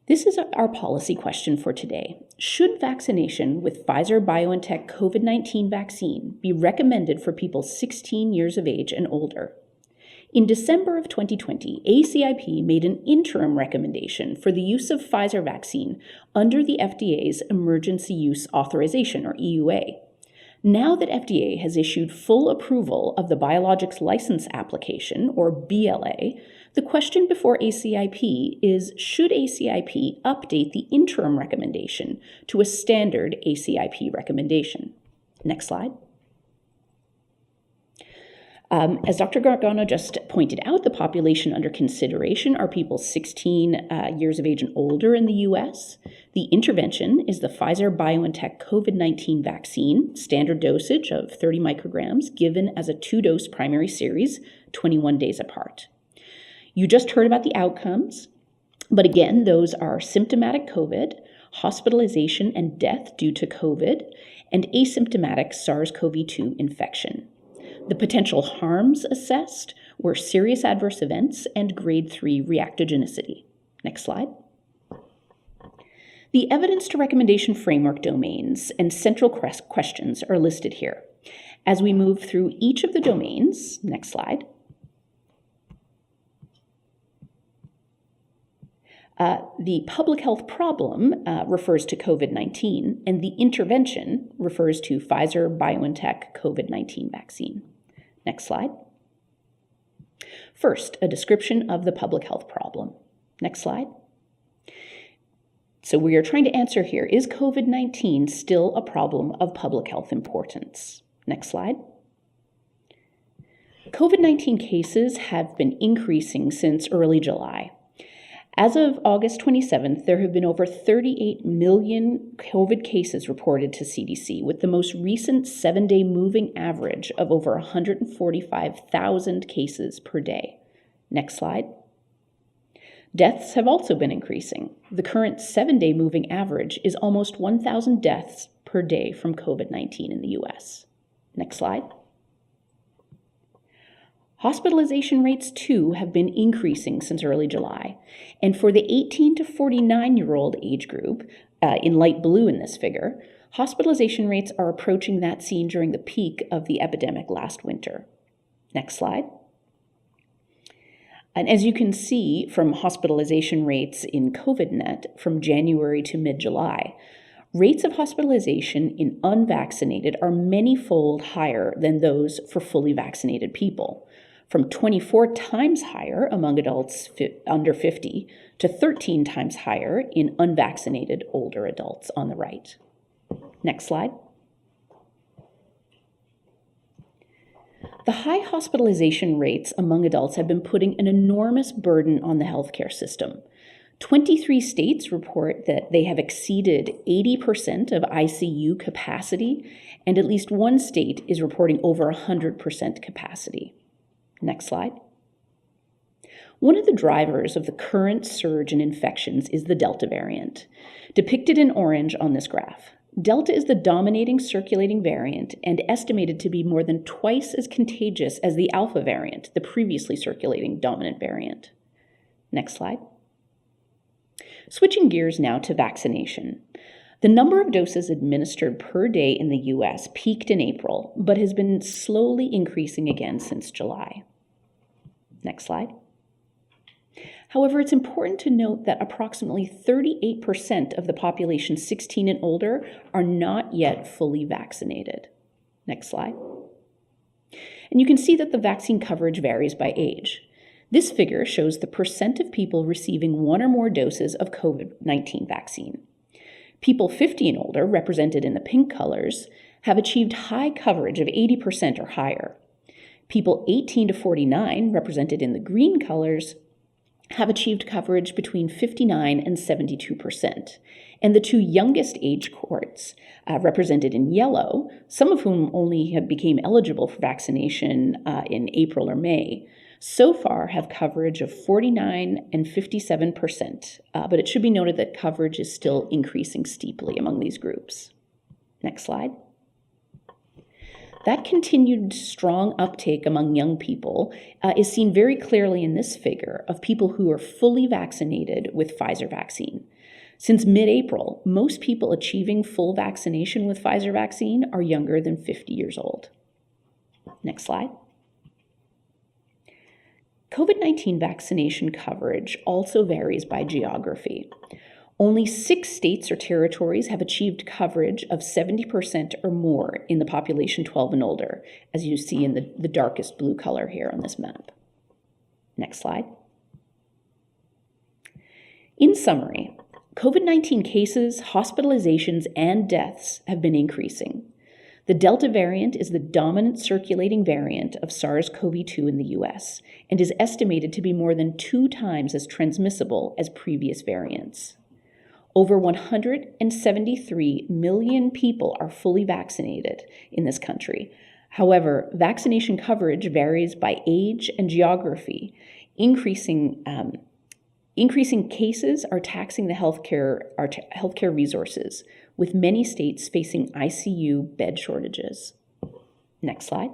This is our policy question for today. Should vaccination with Pfizer-BioNTech COVID-19 vaccine be recommended for people 16 years of age and older? In December of 2020, ACIP made an interim recommendation for the use of Pfizer vaccine under the FDA's Emergency Use Authorization, or EUA. Now that FDA has issued full approval of the Biologics License Application, or BLA, the question before ACIP is, should ACIP update the interim recommendation to a standard ACIP recommendation? Next slide. As Dr. Gargano just pointed out, the population under consideration are people 16 years of age and older in the U.S. The intervention is the Pfizer-BioNTech COVID-19 vaccine, standard dosage of 30 micrograms, given as a 2-dose primary series, 21 days apart. You just heard about the outcomes, but again, those are symptomatic COVID, hospitalization and death due to COVID, and asymptomatic SARS-CoV-2 infection. The potential harms assessed were serious adverse events and grade 3 reactogenicity. Next slide. The evidence to recommendation framework domains and central questions are listed here. As we move through each of the domains, next slide, The public health problem refers to COVID-19, and the intervention refers to Pfizer-BioNTech COVID-19 vaccine. Next slide. First, a description of the public health problem. Next slide. So we are trying to answer here, is COVID-19 still a problem of public health importance? Next slide. COVID-19 cases have been increasing since early July. As of August 27th, there have been over 38 million COVID cases reported to CDC, with the most recent 7-day moving average of over 145,000 cases per day. Next slide. Deaths have also been increasing. The current 7-day moving average is almost 1,000 deaths per day from COVID-19 in the US. Next slide. Hospitalization rates, too, have been increasing since early July. And for the 18 to 49-year-old age group, in light blue in this figure, hospitalization rates are approaching that seen during the peak of the epidemic last winter. Next slide. And as you can see from hospitalization rates in COVIDnet from January to mid-July, rates of hospitalization in unvaccinated are many-fold higher than those for fully vaccinated people, from 24 times higher among adults under 50 to 13 times higher in unvaccinated older adults on the right. Next slide. The high hospitalization rates among adults have been putting an enormous burden on the healthcare system. 23 states report that they have exceeded 80% of ICU capacity, and at least one state is reporting over 100% capacity. Next slide. One of the drivers of the current surge in infections is the Delta variant, depicted in orange on this graph. Delta is the dominating circulating variant and estimated to be more than twice as contagious as the Alpha variant, the previously circulating dominant variant. Next slide. Switching gears now to vaccination. The number of doses administered per day in the US peaked in April, but has been slowly increasing again since July. Next slide. However, it's important to note that approximately 38% of the population 16 and older are not yet fully vaccinated. Next slide. And you can see that the vaccine coverage varies by age. This figure shows the percent of people receiving one or more doses of COVID-19 vaccine. People 50 and older, represented in the pink colors, have achieved high coverage of 80% or higher. People 18 to 49, represented in the green colors, have achieved coverage between 59 and 72%. And the two youngest age cohorts, represented in yellow, some of whom only have became eligible for vaccination in April or May, so far have coverage of 49 and 57%, but it should be noted that coverage is still increasing steeply among these groups. Next slide. That continued strong uptake among young people is seen very clearly in this figure of people who are fully vaccinated with Pfizer vaccine. Since mid-April, most people achieving full vaccination with Pfizer vaccine are younger than 50 years old. Next slide. COVID-19 vaccination coverage also varies by geography. Only 6 states or territories have achieved coverage of 70% or more in the population 12 and older, as you see in the darkest blue color here on this map. Next slide. In summary, COVID-19 cases, hospitalizations, and deaths have been increasing. The Delta variant is the dominant circulating variant of SARS-CoV-2 in the US and is estimated to be more than 2 times as transmissible as previous variants. Over 173 million people are fully vaccinated in this country. However, vaccination coverage varies by age and geography. Increasing cases are taxing the healthcare resources, with many states facing ICU bed shortages. Next slide.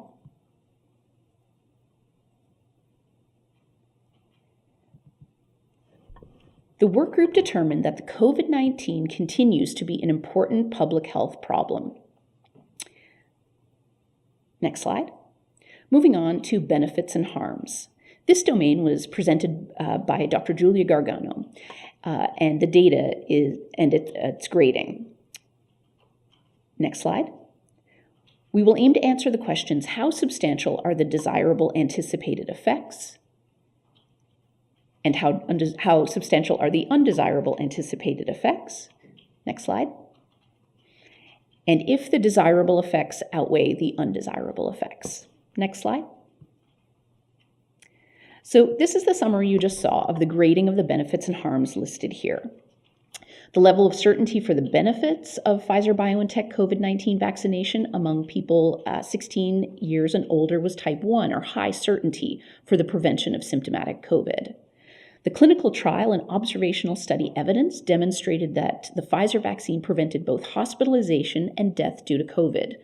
The work group determined that the COVID-19 continues to be an important public health problem. Next slide. Moving on to benefits and harms. This domain was presented by Dr. Julia Gargano, and the data it's grading. Next slide. We will aim to answer the questions: how substantial are the desirable anticipated effects? And how substantial are the undesirable anticipated effects? Next slide. And if the desirable effects outweigh the undesirable effects. Next slide. So this is the summary you just saw of the grading of the benefits and harms listed here. The level of certainty for the benefits of Pfizer-BioNTech COVID-19 vaccination among people 16 years and older was type 1, or high certainty for the prevention of symptomatic COVID. The clinical trial and observational study evidence demonstrated that the Pfizer vaccine prevented both hospitalization and death due to COVID.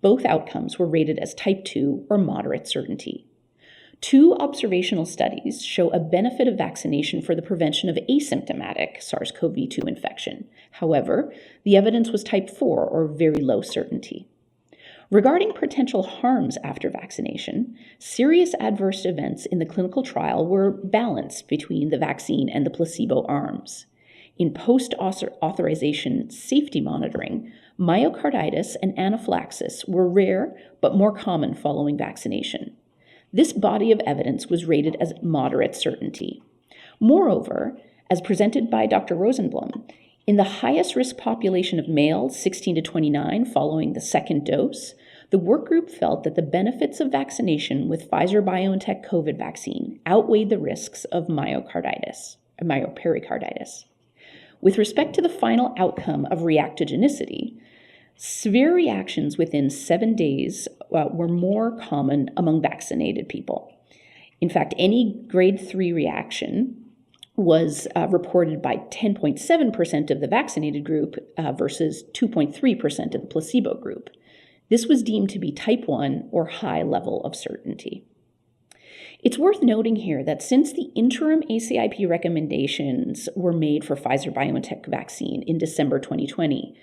Both outcomes were rated as type 2 or moderate certainty. 2 observational studies show a benefit of vaccination for the prevention of asymptomatic SARS-CoV-2 infection. However, the evidence was type 4 or very low certainty. Regarding potential harms after vaccination, serious adverse events in the clinical trial were balanced between the vaccine and the placebo arms. In post-authorization safety monitoring, myocarditis and anaphylaxis were rare but more common following vaccination. This body of evidence was rated as moderate certainty. Moreover, as presented by Dr. Rosenblum, in the highest risk population of males 16 to 29 following the second dose, the work group felt that the benefits of vaccination with Pfizer-BioNTech COVID vaccine outweighed the risks of pericarditis. With respect to the final outcome of reactogenicity, severe reactions within 7 days were more common among vaccinated people. In fact, any grade 3 reaction was reported by 10.7% of the vaccinated group versus 2.3% of the placebo group. This was deemed to be type 1 or high level of certainty. It's worth noting here that since the interim ACIP recommendations were made for Pfizer-BioNTech vaccine in December 2020,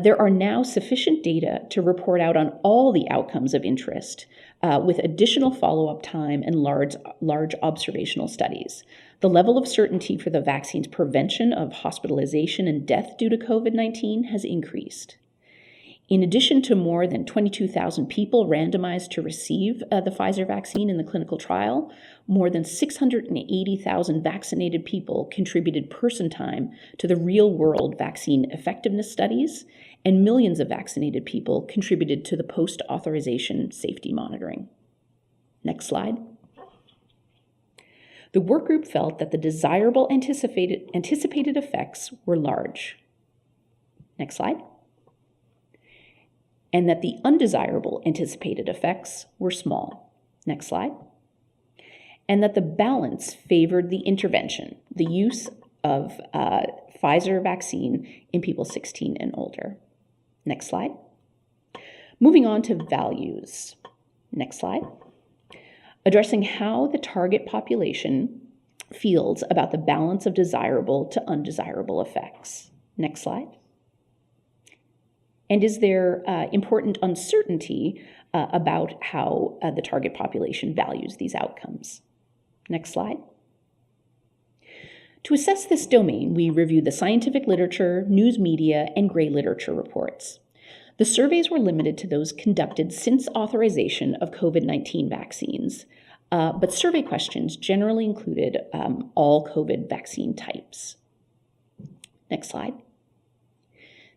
there are now sufficient data to report out on all the outcomes of interest with additional follow-up time and large observational studies. The level of certainty for the vaccine's prevention of hospitalization and death due to COVID-19 has increased. In addition to more than 22,000 people randomized to receive the Pfizer vaccine in the clinical trial, more than 680,000 vaccinated people contributed person time to the real-world vaccine effectiveness studies, and millions of vaccinated people contributed to the post-authorization safety monitoring. Next slide. The work group felt that the desirable anticipated effects were large. Next slide. And that the undesirable anticipated effects were small. Next slide. And that the balance favored the intervention, the use of Pfizer vaccine in people 16 and older. Next slide. Moving on to values. Next slide. Addressing how the target population feels about the balance of desirable to undesirable effects. Next slide. And is there important uncertainty about how the target population values these outcomes? Next slide. To assess this domain, we reviewed the scientific literature, news media, and gray literature reports. The surveys were limited to those conducted since authorization of COVID-19 vaccines, but survey questions generally included all COVID vaccine types. Next slide.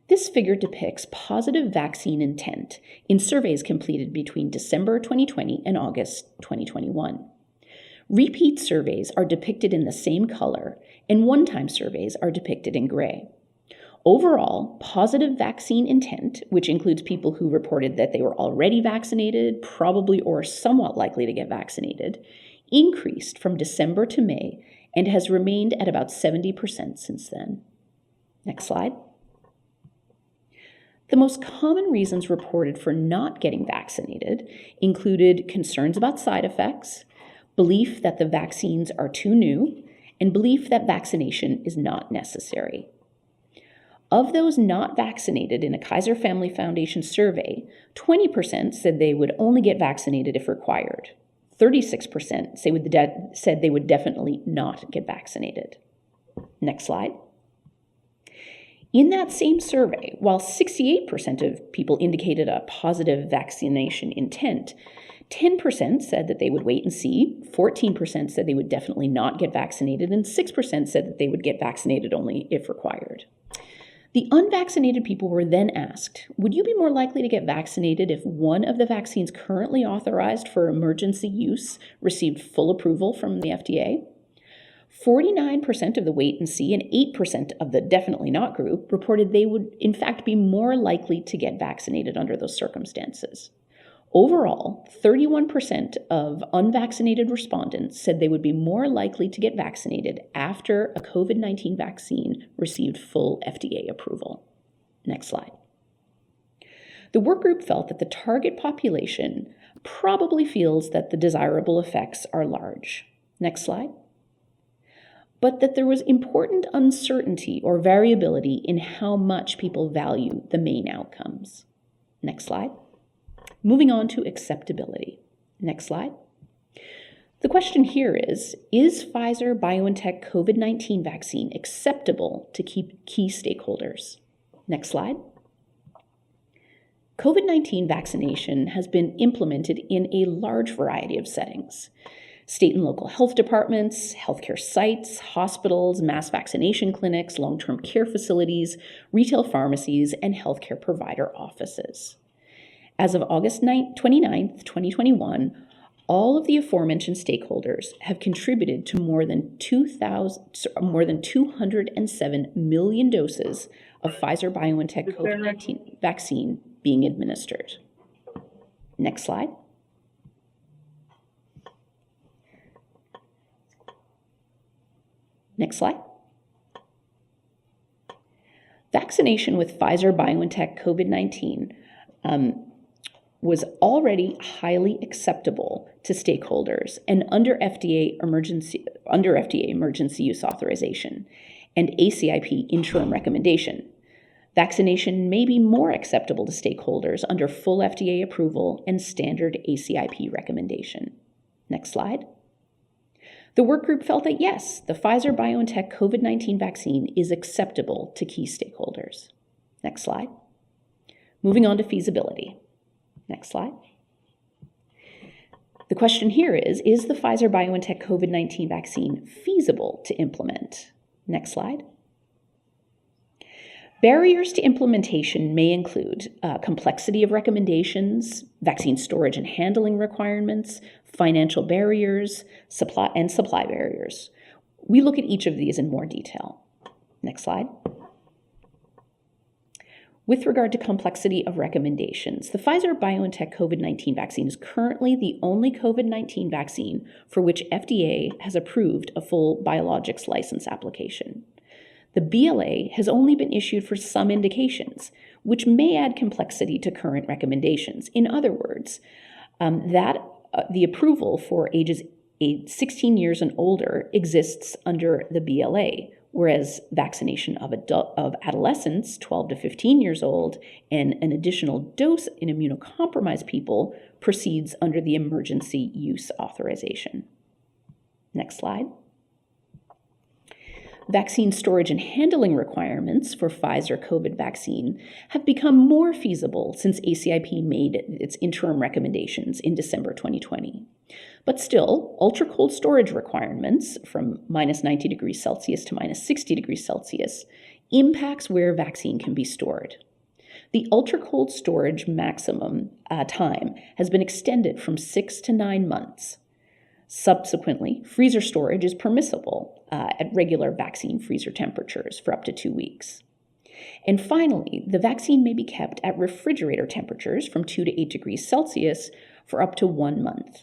This figure depicts positive vaccine intent in surveys completed between December 2020 and August 2021. Repeat surveys are depicted in the same color, and one-time surveys are depicted in gray. Overall, positive vaccine intent, which includes people who reported that they were already vaccinated, probably or somewhat likely to get vaccinated, increased from December to May and has remained at about 70% since then. Next slide. The most common reasons reported for not getting vaccinated included concerns about side effects, belief that the vaccines are too new, and belief that vaccination is not necessary. Of those not vaccinated in a Kaiser Family Foundation survey, 20% said they would only get vaccinated if required. 36% said they would definitely not get vaccinated. Next slide. In that same survey, while 68% of people indicated a positive vaccination intent, 10% said that they would wait and see, 14% said they would definitely not get vaccinated, and 6% said that they would get vaccinated only if required. The unvaccinated people were then asked, would you be more likely to get vaccinated if one of the vaccines currently authorized for emergency use received full approval from the FDA? 49% of the wait and see and 8% of the definitely not group reported they would in fact be more likely to get vaccinated under those circumstances. Overall, 31% of unvaccinated respondents said they would be more likely to get vaccinated after a COVID-19 vaccine received full FDA approval. Next slide. The work group felt that the target population probably feels that the desirable effects are large. Next slide. But that there was important uncertainty or variability in how much people value the main outcomes. Next slide. Moving on to acceptability. Next slide. The question here is Pfizer-BioNTech COVID-19 vaccine acceptable to key stakeholders? Next slide. COVID-19 vaccination has been implemented in a large variety of settings. State and local health departments, healthcare sites, hospitals, mass vaccination clinics, long-term care facilities, retail pharmacies, and healthcare provider offices. As of August 29th, 2021, all of the aforementioned stakeholders have contributed to more than 207 million doses of Pfizer-BioNTech COVID-19 vaccine being administered. Next slide. Next slide. Vaccination with Pfizer-BioNTech COVID-19 was already highly acceptable to stakeholders and under FDA emergency use authorization and ACIP interim recommendation. Vaccination may be more acceptable to stakeholders under full FDA approval and standard ACIP recommendation. Next slide. The work group felt that yes, the Pfizer-BioNTech COVID-19 vaccine is acceptable to key stakeholders. Next slide. Moving on to feasibility. Next slide. The question here is the Pfizer-BioNTech COVID-19 vaccine feasible to implement? Next slide. Barriers to implementation may include complexity of recommendations, vaccine storage and handling requirements, financial barriers, supply barriers. We look at each of these in more detail. Next slide. With regard to complexity of recommendations, the Pfizer-BioNTech COVID-19 vaccine is currently the only COVID-19 vaccine for which FDA has approved a full biologics license application. The BLA has only been issued for some indications, which may add complexity to current recommendations. In other words, the approval for ages 16 years and older exists under the BLA, whereas vaccination of adolescents 12 to 15 years old and an additional dose in immunocompromised people proceeds under the emergency use authorization. Next slide. Vaccine storage and handling requirements for Pfizer COVID vaccine have become more feasible since ACIP made its interim recommendations in December 2020. But still, ultra-cold storage requirements from minus 90 degrees Celsius to minus 60 degrees Celsius impacts where vaccine can be stored. The ultra-cold storage maximum time has been extended from 6 to 9 months. Subsequently, freezer storage is permissible at regular vaccine freezer temperatures for up to 2 weeks. And finally, the vaccine may be kept at refrigerator temperatures from 2 to 8 degrees Celsius for up to 1 month.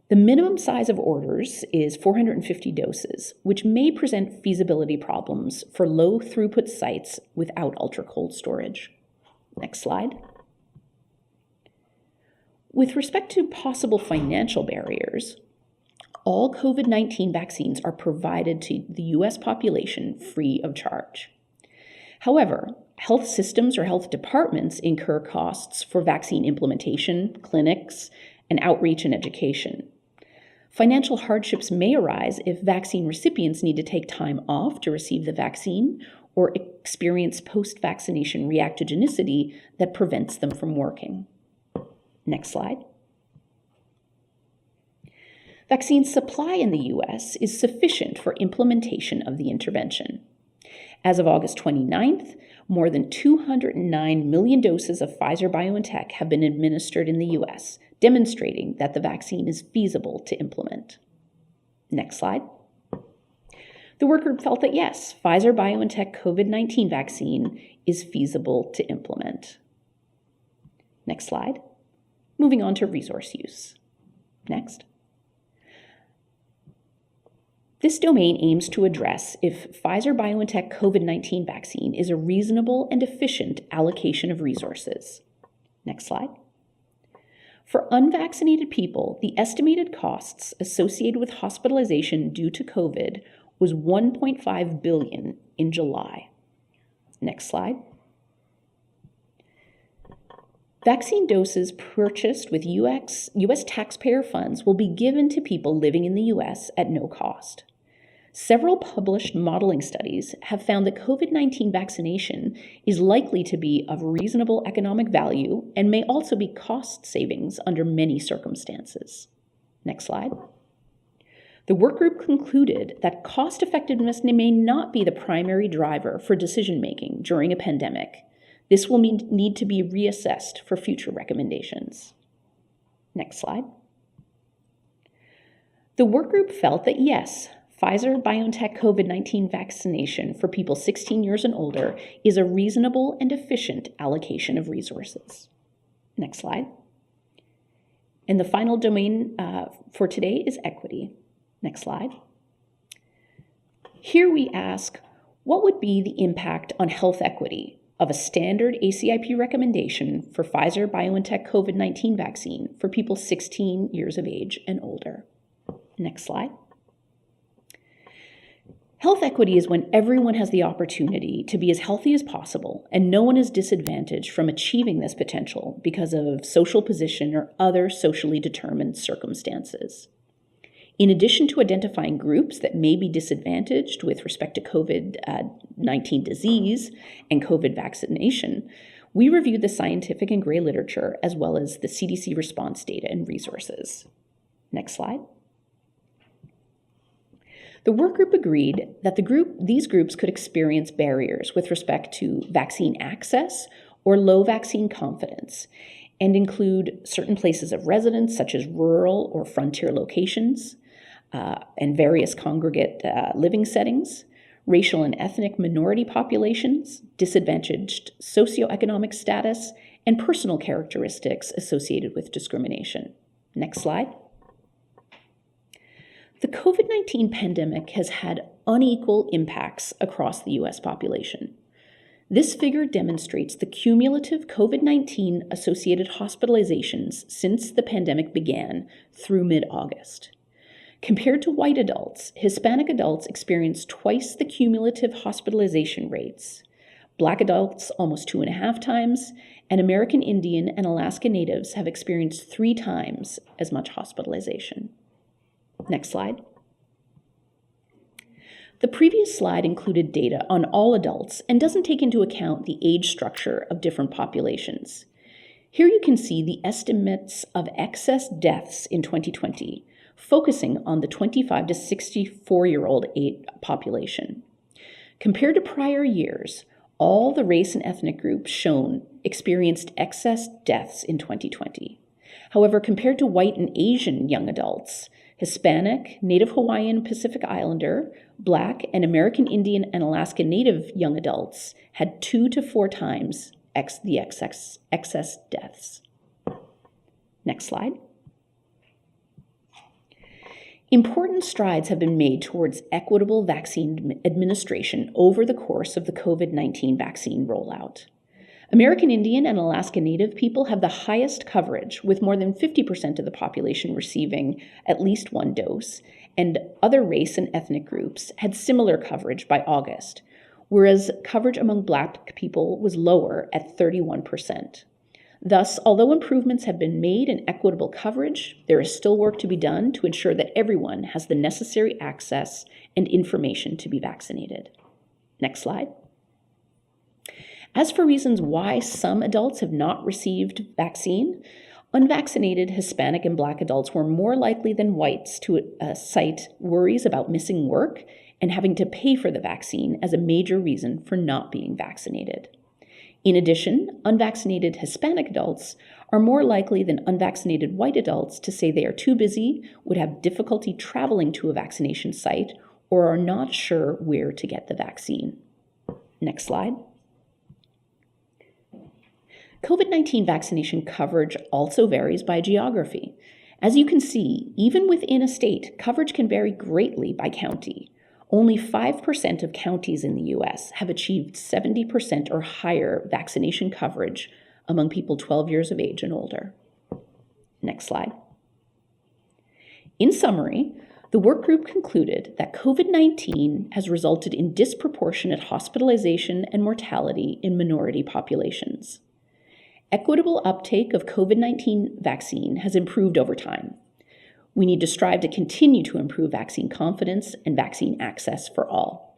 The minimum size of orders is 450 doses, which may present feasibility problems for low throughput sites without ultra-cold storage. Next slide. With respect to possible financial barriers, all COVID-19 vaccines are provided to the U.S. population free of charge. However, health systems or health departments incur costs for vaccine implementation, clinics, and outreach and education. Financial hardships may arise if vaccine recipients need to take time off to receive the vaccine or experience post-vaccination reactogenicity that prevents them from working. Next slide. Vaccine supply in the U.S. is sufficient for implementation of the intervention. As of August 29th, more than 209 million doses of Pfizer-BioNTech have been administered in the U.S., demonstrating that the vaccine is feasible to implement. Next slide. The work group felt that yes, Pfizer-BioNTech COVID-19 vaccine is feasible to implement. Next slide. Moving on to resource use. Next. This domain aims to address if Pfizer-BioNTech COVID-19 vaccine is a reasonable and efficient allocation of resources. Next slide. For unvaccinated people, the estimated costs associated with hospitalization due to COVID was $1.5 billion in July. Next slide. Vaccine doses purchased with U.S. taxpayer funds will be given to people living in the U.S. at no cost. Several published modeling studies have found that COVID-19 vaccination is likely to be of reasonable economic value and may also be cost savings under many circumstances. Next slide. The work group concluded that cost effectiveness may not be the primary driver for decision-making during a pandemic. This will need to be reassessed for future recommendations. Next slide. The work group felt that yes, Pfizer-BioNTech COVID-19 vaccination for people 16 years and older is a reasonable and efficient allocation of resources. Next slide. And the final domain for today is equity. Next slide. Here we ask, what would be the impact on health equity of a standard ACIP recommendation for Pfizer-BioNTech COVID-19 vaccine for people 16 years of age and older? Next slide. Health equity is when everyone has the opportunity to be as healthy as possible and no one is disadvantaged from achieving this potential because of social position or other socially determined circumstances. In addition to identifying groups that may be disadvantaged with respect to COVID-19 disease and COVID vaccination, we reviewed the scientific and gray literature as well as the CDC response data and resources. Next slide. The work group agreed that these groups could experience barriers with respect to vaccine access or low vaccine confidence and include certain places of residence such as rural or frontier locations and various congregate living settings, racial and ethnic minority populations, disadvantaged socioeconomic status, and personal characteristics associated with discrimination. Next slide. The COVID-19 pandemic has had unequal impacts across the U.S. population. This figure demonstrates the cumulative COVID-19 associated hospitalizations since the pandemic began through mid-August. Compared to white adults, Hispanic adults experienced twice the cumulative hospitalization rates, Black adults almost 2.5 times, and American Indian and Alaska Natives have experienced 3 times as much hospitalization. Next slide. The previous slide included data on all adults and doesn't take into account the age structure of different populations. Here you can see the estimates of excess deaths in 2020, focusing on the 25 to 64-year-old population. Compared to prior years, all the race and ethnic groups shown experienced excess deaths in 2020. However, compared to white and Asian young adults, Hispanic, Native Hawaiian, Pacific Islander, Black, and American Indian and Alaska Native young adults had 2 to 4 times the excess deaths. Next slide. Important strides have been made towards equitable vaccine administration over the course of the COVID-19 vaccine rollout. American Indian and Alaska Native people have the highest coverage, with more than 50% of the population receiving at least 1 dose, and other race and ethnic groups had similar coverage by August, whereas coverage among Black people was lower at 31%. Thus, although improvements have been made in equitable coverage, there is still work to be done to ensure that everyone has the necessary access and information to be vaccinated. Next slide. As for reasons why some adults have not received vaccine, unvaccinated Hispanic and Black adults were more likely than whites to cite worries about missing work and having to pay for the vaccine as a major reason for not being vaccinated. In addition, unvaccinated Hispanic adults are more likely than unvaccinated white adults to say they are too busy, would have difficulty traveling to a vaccination site, or are not sure where to get the vaccine. Next slide. COVID-19 vaccination coverage also varies by geography. As you can see, even within a state, coverage can vary greatly by county. Only 5% of counties in the US have achieved 70% or higher vaccination coverage among people 12 years of age and older. Next slide. In summary, the work group concluded that COVID-19 has resulted in disproportionate hospitalization and mortality in minority populations. Equitable uptake of COVID-19 vaccine has improved over time. We need to strive to continue to improve vaccine confidence and vaccine access for all.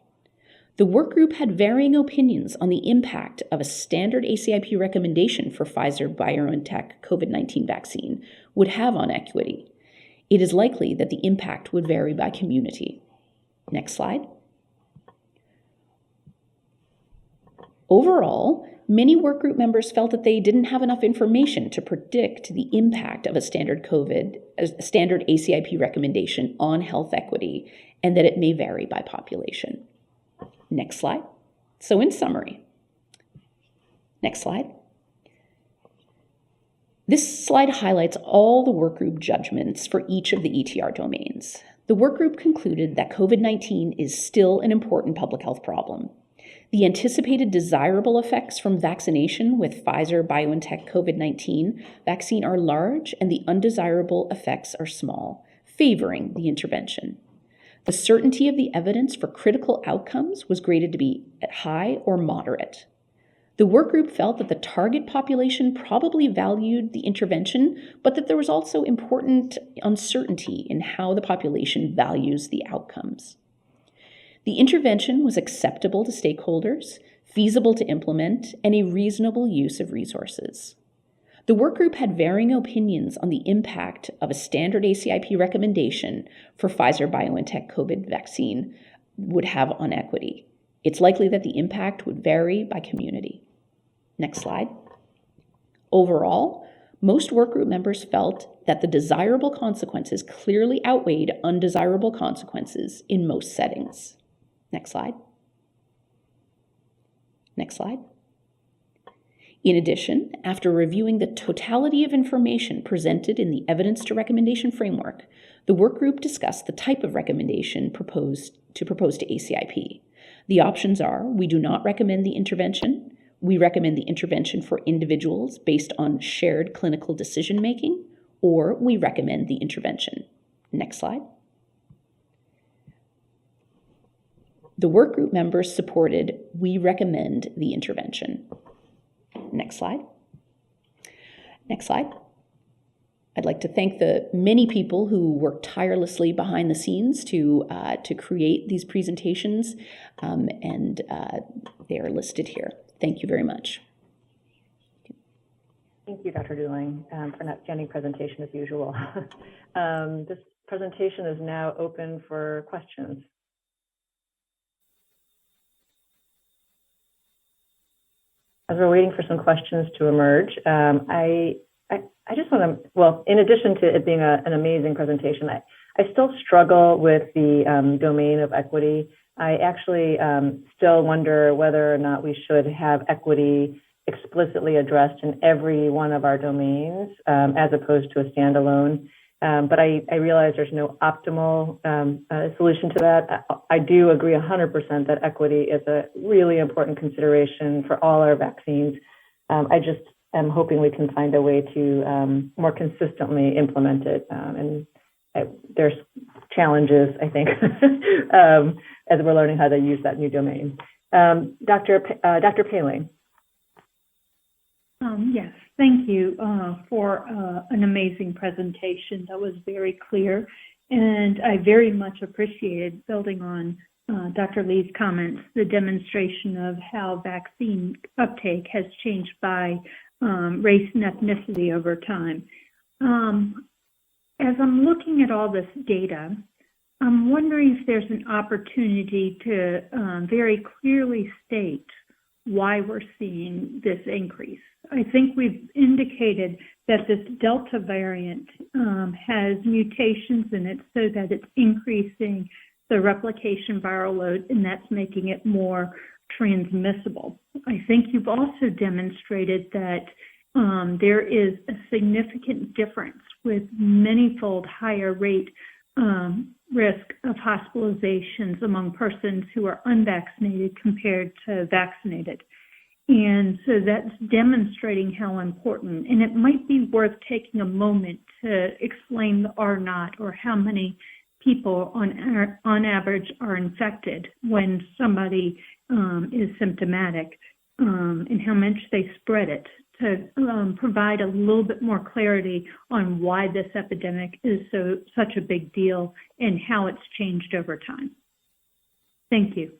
The work group had varying opinions on the impact of a standard ACIP recommendation for Pfizer-BioNTech COVID-19 vaccine would have on equity. It is likely that the impact would vary by community. Next slide. Overall, many workgroup members felt that they didn't have enough information to predict the impact of a standard ACIP recommendation on health equity, and that it may vary by population. Next slide. So in summary, next slide. This slide highlights all the workgroup judgments for each of the ETR domains. The workgroup concluded that COVID-19 is still an important public health problem. The anticipated desirable effects from vaccination with Pfizer-BioNTech COVID-19 vaccine are large, and the undesirable effects are small, favoring the intervention. The certainty of the evidence for critical outcomes was graded to be at high or moderate. The workgroup felt that the target population probably valued the intervention, but that there was also important uncertainty in how the population values the outcomes. The intervention was acceptable to stakeholders, feasible to implement, and a reasonable use of resources. The workgroup had varying opinions on the impact of a standard ACIP recommendation for Pfizer-BioNTech COVID vaccine would have on equity. It's likely that the impact would vary by community. Next slide. Overall, most workgroup members felt that the desirable consequences clearly outweighed undesirable consequences in most settings. Next slide. Next slide. In addition, after reviewing the totality of information presented in the evidence to recommendation framework, the workgroup discussed the type of recommendation proposed to ACIP. The options are: we do not recommend the intervention, we recommend the intervention for individuals based on shared clinical decision making, or we recommend the intervention. Next slide. The workgroup members supported, we recommend the intervention. Next slide. Next slide. I'd like to thank the many people who worked tirelessly behind the scenes to create these presentations, and they are listed here. Thank you very much. Thank you, Dr. Duling, for an outstanding presentation as usual. This presentation is now open for questions. As we're waiting for some questions to emerge, I just want to, well, in addition to it being an amazing presentation, I still struggle with the domain of equity. I actually still wonder whether or not we should have equity explicitly addressed in every one of our domains as opposed to a standalone. But I realize there's no optimal solution to that. I do agree 100% that equity is a really important consideration for all our vaccines. I just am hoping we can find a way to more consistently implement it. And there's challenges, I think, as we're learning how to use that new domain. Dr. Paling. Yes, Thank you for an amazing presentation. That was very clear, and I very much appreciated, building on Dr. Lee's comments, the demonstration of how vaccine uptake has changed by race and ethnicity over time. As I'm looking at all this data, I'm wondering if there's an opportunity to very clearly state why we're seeing this increase. I think we've indicated that this Delta variant has mutations in it so that it's increasing the replication viral load, and that's making it more transmissible. I think you've also demonstrated that there is a significant difference with many-fold higher rate risk of hospitalizations among persons who are unvaccinated compared to vaccinated. And so that's demonstrating how important, and it might be worth taking a moment to explain the R naught, or how many people on average are infected when somebody is symptomatic, and how much they spread it, to provide a little bit more clarity on why this epidemic is such a big deal and how it's changed over time. Thank you.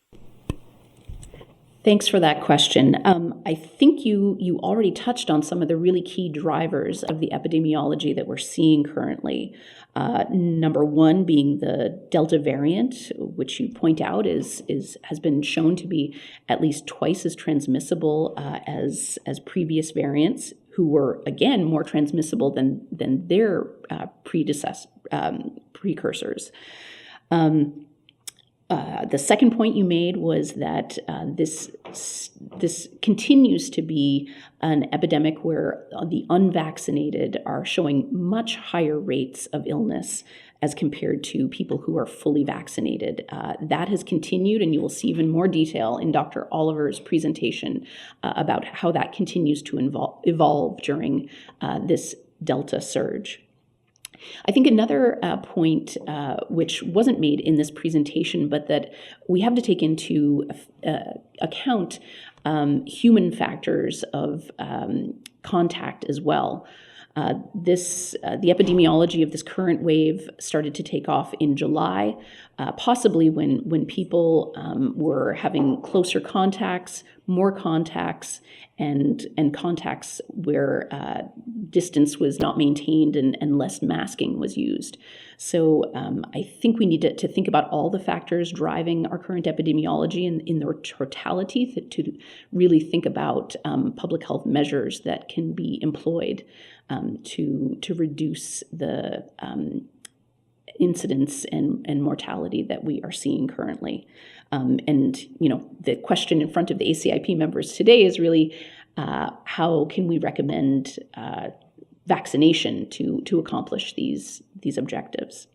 Thanks for that question. I think you already touched on some of the really key drivers of the epidemiology that we're seeing currently. Number one being the Delta variant, which you point out has been shown to be at least twice as transmissible as previous variants, who were again more transmissible than their precursors. The second point you made was that this continues to be an epidemic where the unvaccinated are showing much higher rates of illness as compared to people who are fully vaccinated. That has continued, and you will see even more detail in Dr. Oliver's presentation about how that continues to evolve during this Delta surge. I think another point which wasn't made in this presentation, but that we have to take into account human factors of contact as well. The epidemiology of this current wave started to take off in July, possibly when people were having closer contacts, more contacts, and contacts where distance was not maintained and less masking was used. So I think we need to think about all the factors driving our current epidemiology in their totality to really think about public health measures that can be employed to reduce the incidence and mortality that we are seeing currently. And the question in front of the ACIP members today is really how can we recommend vaccination to accomplish these objectives?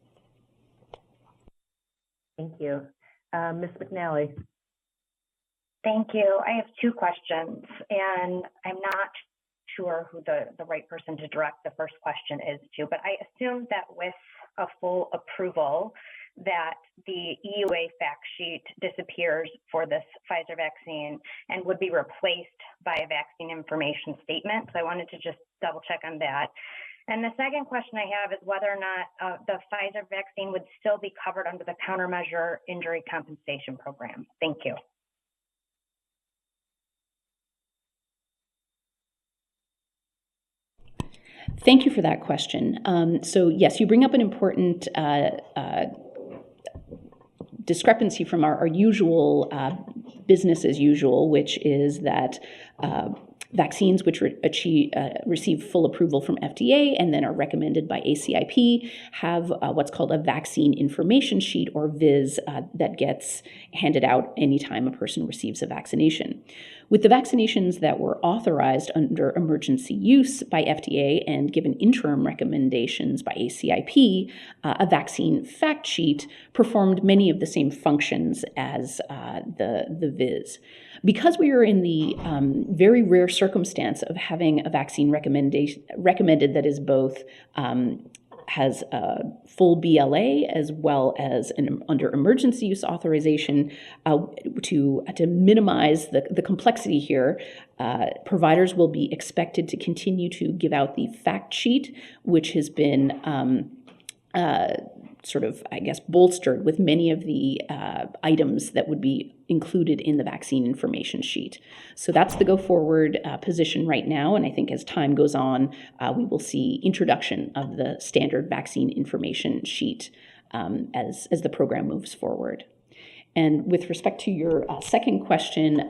Thank you. Ms. McNally. Thank you. I have two questions, and I'm not sure who the right person to direct the first question is to, but I assume that with a full approval that the EUA fact sheet disappears for this Pfizer vaccine and would be replaced by a vaccine information statement. So I wanted to just double check on that. And the second question I have is whether or not the Pfizer vaccine would still be covered under the Countermeasure Injury Compensation Program. Thank you. Thank you for that question. So yes, you bring up an important discrepancy from our usual business as usual, which is that vaccines which receive full approval from FDA and then are recommended by ACIP have what's called a vaccine information sheet, or VIS, that gets handed out anytime a person receives a vaccination. With the vaccinations that were authorized under emergency use by FDA and given interim recommendations by ACIP, a vaccine fact sheet performed many of the same functions as the VIS. Because we are in the very rare circumstance of having a vaccine recommended that is both has a full BLA as well as under emergency use authorization. To minimize the complexity here, providers will be expected to continue to give out the fact sheet, which has been bolstered with many of the items that would be included in the vaccine information sheet. So that's the go forward position right now. And I think as time goes on, we will see introduction of the standard vaccine information sheet as the program moves forward. And with respect to your second question,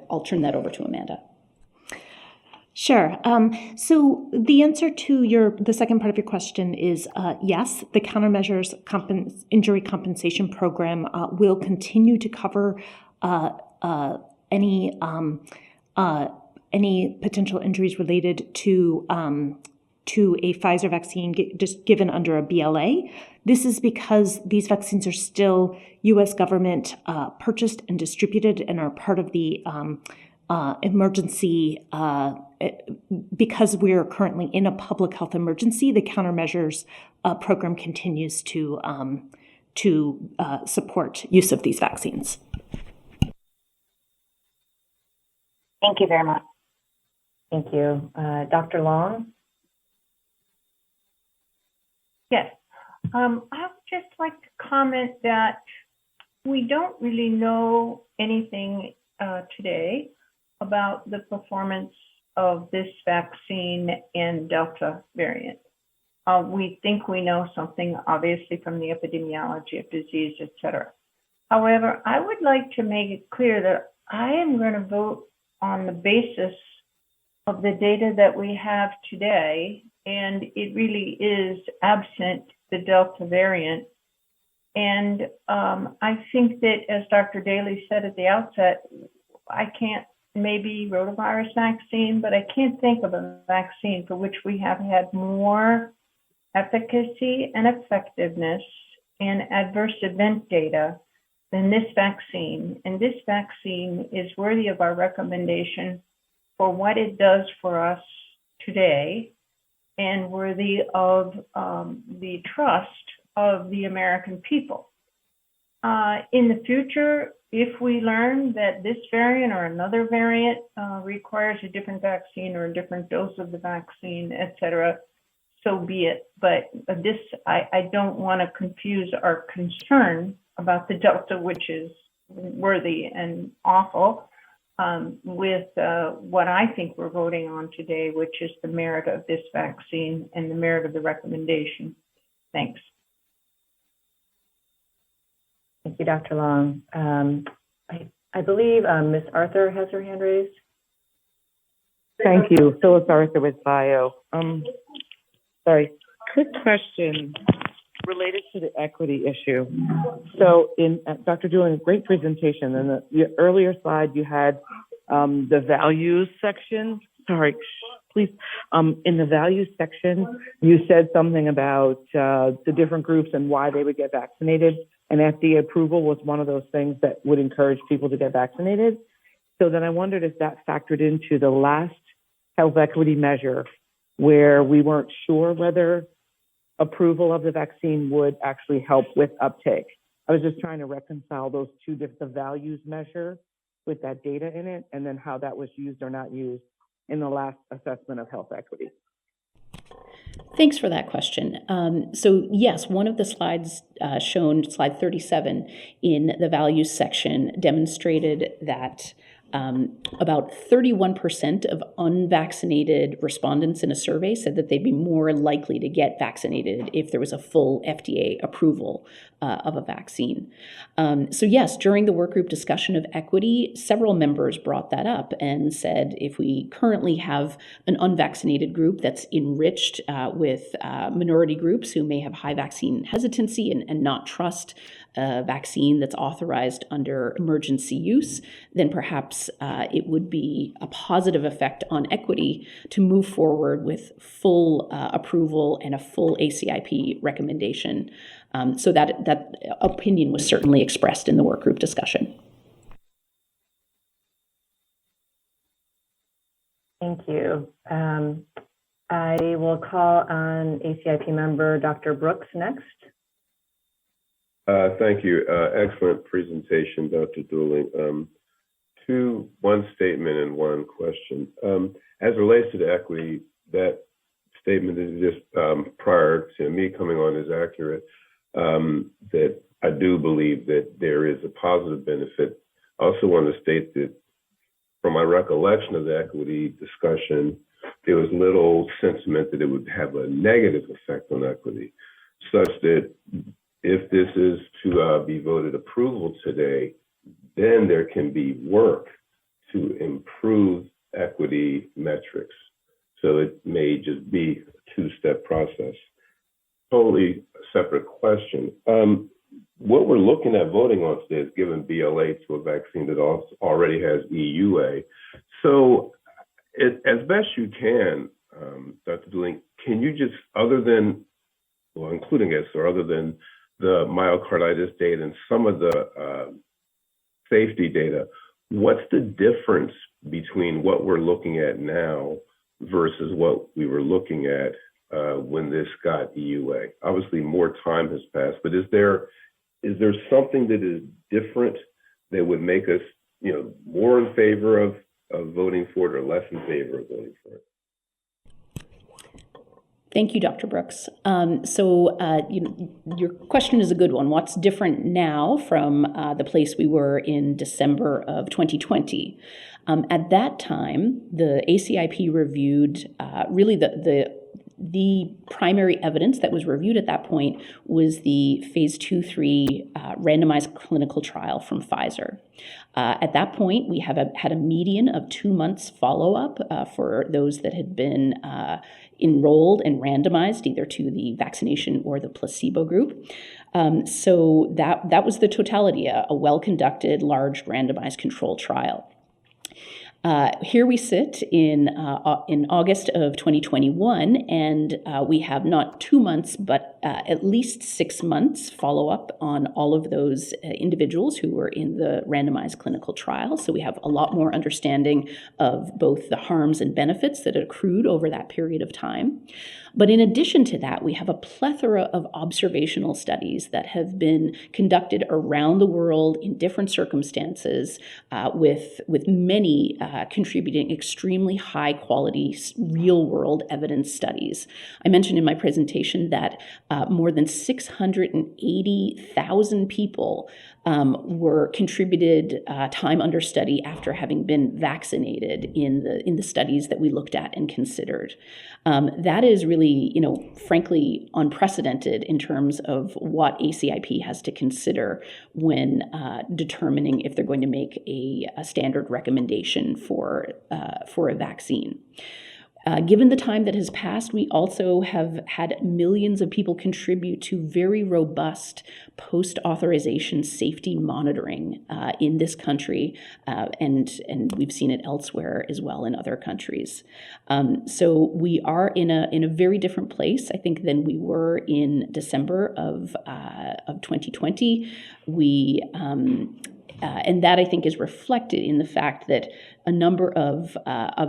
I'll turn that over to Amanda. Sure. So the answer to the second part of your question is yes, the countermeasures injury compensation program will continue to cover any potential injuries related to a Pfizer vaccine just given under a BLA. This is because these vaccines are still U.S. government purchased and distributed and are part of the emergency. Because we're currently in a public health emergency, the countermeasures program continues to support use of these vaccines. Thank you very much. Thank you. Dr. Long? Yes. I would just like to comment that we don't really know anything today about the performance of this vaccine in Delta variant. We think we know something, obviously, from the epidemiology of disease, et cetera. However, I would like to make it clear that I am going to vote on the basis of the data that we have today, and it really is absent the Delta variant. And I think that, as Dr. Daly said at the outset, I can't maybe rotavirus vaccine, but I can't think of a vaccine for which we have had more efficacy and effectiveness and adverse event data than this vaccine. And this vaccine is worthy of our recommendation for what it does for us today and worthy of the trust of the American people. In the future, if we learn that this variant or another variant requires a different vaccine or a different dose of the vaccine, et cetera, so be it. But I don't want to confuse our concern about the Delta, which is worthy and awful, with what I think we're voting on today, which is the merit of this vaccine and the merit of the recommendation. Thanks. Thank you, Dr. Long. I believe Ms. Arthur has her hand raised. Thank you. Phyllis Arthur with Bio. Sorry, quick question related to the equity issue. So Dr. Doolin, great presentation. In the earlier slide, you had the values section. Sorry, please. In the values section, you said something about the different groups and why they would get vaccinated. And FDA approval was one of those things that would encourage people to get vaccinated. So then I wondered if that factored into the last health equity measure where we weren't sure whether approval of the vaccine would actually help with uptake. I was just trying to reconcile those two different values measure with that data in it, and then how that was used or not used in the last assessment of health equity. Thanks for that question. So yes, one of the slides shown, slide 37, in the values section demonstrated that about 31% of unvaccinated respondents in a survey said that they'd be more likely to get vaccinated if there was a full FDA approval of a vaccine. So yes, during the workgroup discussion of equity, several members brought that up and said if we currently have an unvaccinated group that's enriched with minority groups who may have high vaccine hesitancy and not trust a vaccine that's authorized under emergency use, then perhaps it would be a positive effect on equity to move forward with full approval and a full ACIP recommendation. So that opinion was certainly expressed in the workgroup discussion. Thank you. I will call on ACIP member Dr. Brooks next. Thank you. Excellent presentation, Dr. Dooling. One statement and one question. As it relates to the equity, that statement is just prior to me coming on is accurate, that I do believe that there is a positive benefit. I also want to state that from my recollection of the equity discussion, there was little sentiment that it would have a negative effect on equity, such that if this is to be voted approval today, then there can be work to improve equity metrics. So it may just be a two-step process. Totally separate question. What we're looking at voting on today is giving BLA to a vaccine that already has EUA. So as best you can, Dr. Dooling, can you just, other than, well, including it, or other than the myocarditis data and some of the safety data, what's the difference between what we're looking at now versus what we were looking at when this got EUA? Obviously, more time has passed, but is there something that is different that would make us, more in favor of voting for it or less in favor of voting for it? Thank you, Dr. Brooks. Your question is a good one. What's different now from the place we were in December of 2020? At that time, the ACIP reviewed really the primary evidence that was reviewed at that point was the phase 2/3 randomized clinical trial from Pfizer. At that point, we had a median of 2 months follow-up for those that had been enrolled and randomized either to the vaccination or the placebo group. So that was the totality, a well-conducted, large randomized control trial. Here we sit in August of 2021, and we have not 2 months, but at least 6 months follow-up on all of those individuals who were in the randomized clinical trial. So we have a lot more understanding of both the harms and benefits that accrued over that period of time. But in addition to that, we have a plethora of observational studies that have been conducted around the world in different circumstances, with many contributing extremely high quality real world evidence studies. I mentioned in my presentation that more than 680,000 people were contributed time under study after having been vaccinated in the studies that we looked at and considered. That is really, frankly, unprecedented in terms of what ACIP has to consider when determining if they're going to make a standard recommendation for a vaccine. Given the time that has passed, we also have had millions of people contribute to very robust post-authorization safety monitoring in this country, and we've seen it elsewhere as well in other countries. So we are in a very different place, I think, than we were in December of 2020. And that, I think, is reflected in the fact that a number of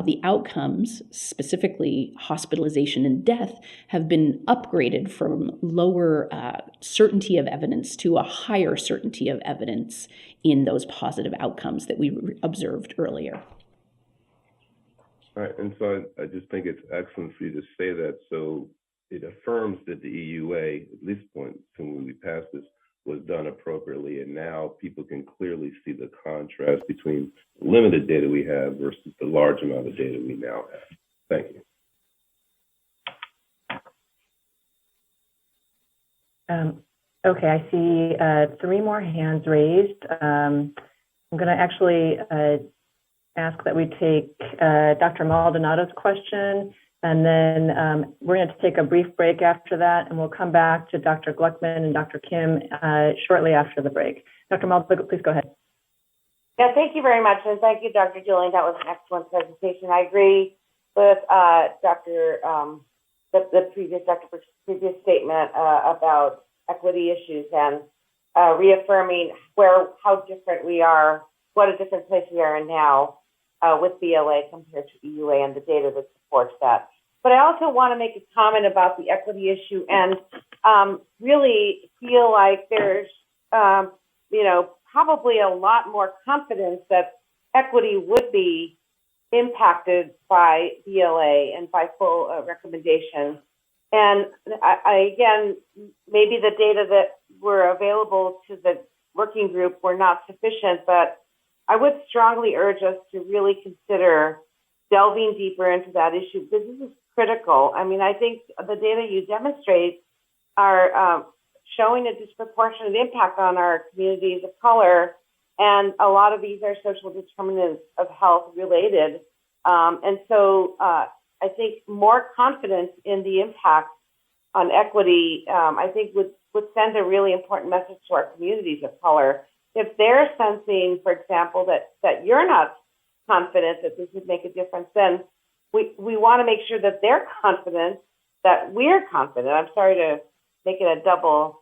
the outcomes, specifically hospitalization and death, have been upgraded from lower certainty of evidence to a higher certainty of evidence in those positive outcomes that we observed earlier. All right, and so I just think it's excellent for you to say that. So it affirms that the EUA, at least point when we passed this, was done appropriately, and now people can clearly see the contrast between the limited data we have versus the large amount of data we now have. Thank you. Okay, I see 3 more hands raised. I'm going to actually ask that we take Dr. Maldonado's question, and then we're going to take a brief break after that, and we'll come back to Dr. Gluckman and Dr. Kim shortly after the break. Dr. Maldonado, please go ahead. Yeah, thank you very much, and thank you, Dr. Dooling. That was an excellent presentation. I agree with the previous statement about equity issues and reaffirming how different we are, what a different place we are in now with BLA compared to EUA and the data that supports that. But I also want to make a comment about the equity issue and really feel like there's, probably a lot more confidence that equity would be impacted by BLA and by full recommendation. And again, maybe the data that were available to the working group were not sufficient, but I would strongly urge us to really consider delving deeper into that issue because this is critical. I mean, I think the data you demonstrate are showing a disproportionate impact on our communities of color, and a lot of these are social determinants of health related. And so I think more confidence in the impact on equity, I think would send a really important message to our communities of color. If they're sensing, for example, that you're not confident that this would make a difference, then we want to make sure that they're confident that we're confident. I'm sorry to make it a double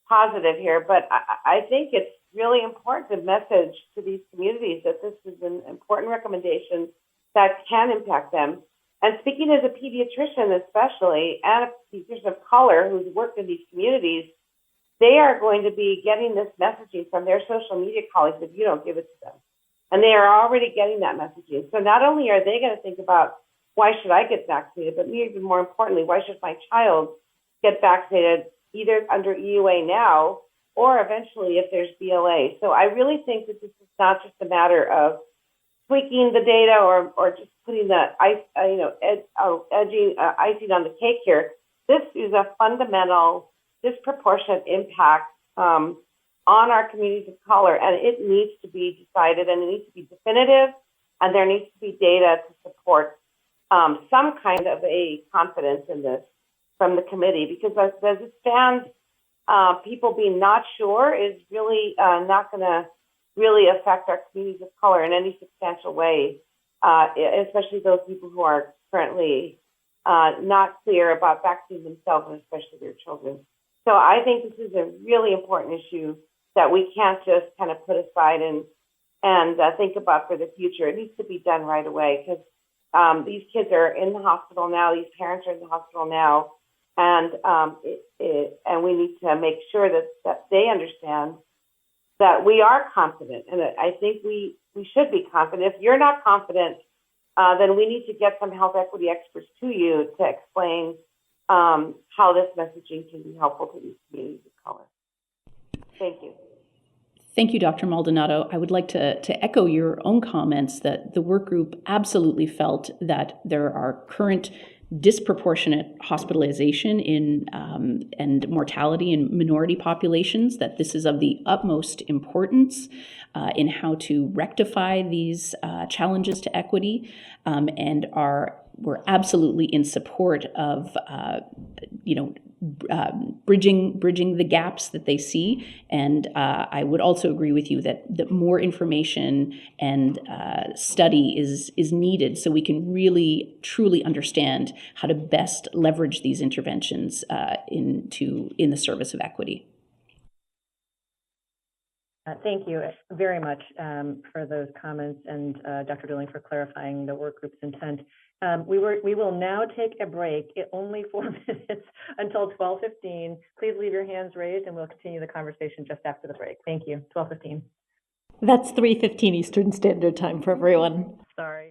positive here, but I think it's really important to message to these communities that this is an important recommendation that can impact them. And speaking as a pediatrician especially, and a pediatrician of color who's worked in these communities, they are going to be getting this messaging from their social media colleagues if you don't give it to them. And they are already getting that messaging. So not only are they going to think about, why should I get vaccinated, but even more importantly, why should my child get vaccinated either under EUA now or eventually if there's BLA. So I really think that this is not just a matter of tweaking the data or just putting the icing on the cake here. This is a fundamental, disproportionate impact on our communities of color, and it needs to be decided, and it needs to be definitive, and there needs to be data to support some kind of a confidence in this from the committee, because as it stands, people being not sure is really not going to really affect our communities of color in any substantial way, especially those people who are currently not clear about vaccinating themselves, and especially their children. So I think this is a really important issue that we can't just kind of put aside and think about for the future. It needs to be done right away because these kids are in the hospital now, these parents are in the hospital now, and we need to make sure that they understand that we are confident. And I think we should be confident. If you're not confident, then we need to get some health equity experts to you to explain how this messaging can be helpful to these communities of color. Thank you. Thank you, Dr. Maldonado. I would like to echo your own comments that the work group absolutely felt that there are current disproportionate hospitalization in and mortality in minority populations, that this is of the utmost importance in how to rectify these challenges to equity, and we're absolutely in support of bridging the gaps that they see. And I would also agree with you that more information and study is needed so we can really truly understand how to best leverage these interventions in the service of equity. Thank you very much for those comments, and Dr. Dooling for clarifying the work group's intent. We will now take a break, only 4 minutes until 12:15. Please leave your hands raised and we'll continue the conversation just after the break. Thank you. 12:15. That's 3:15 Eastern Standard Time for everyone. Sorry.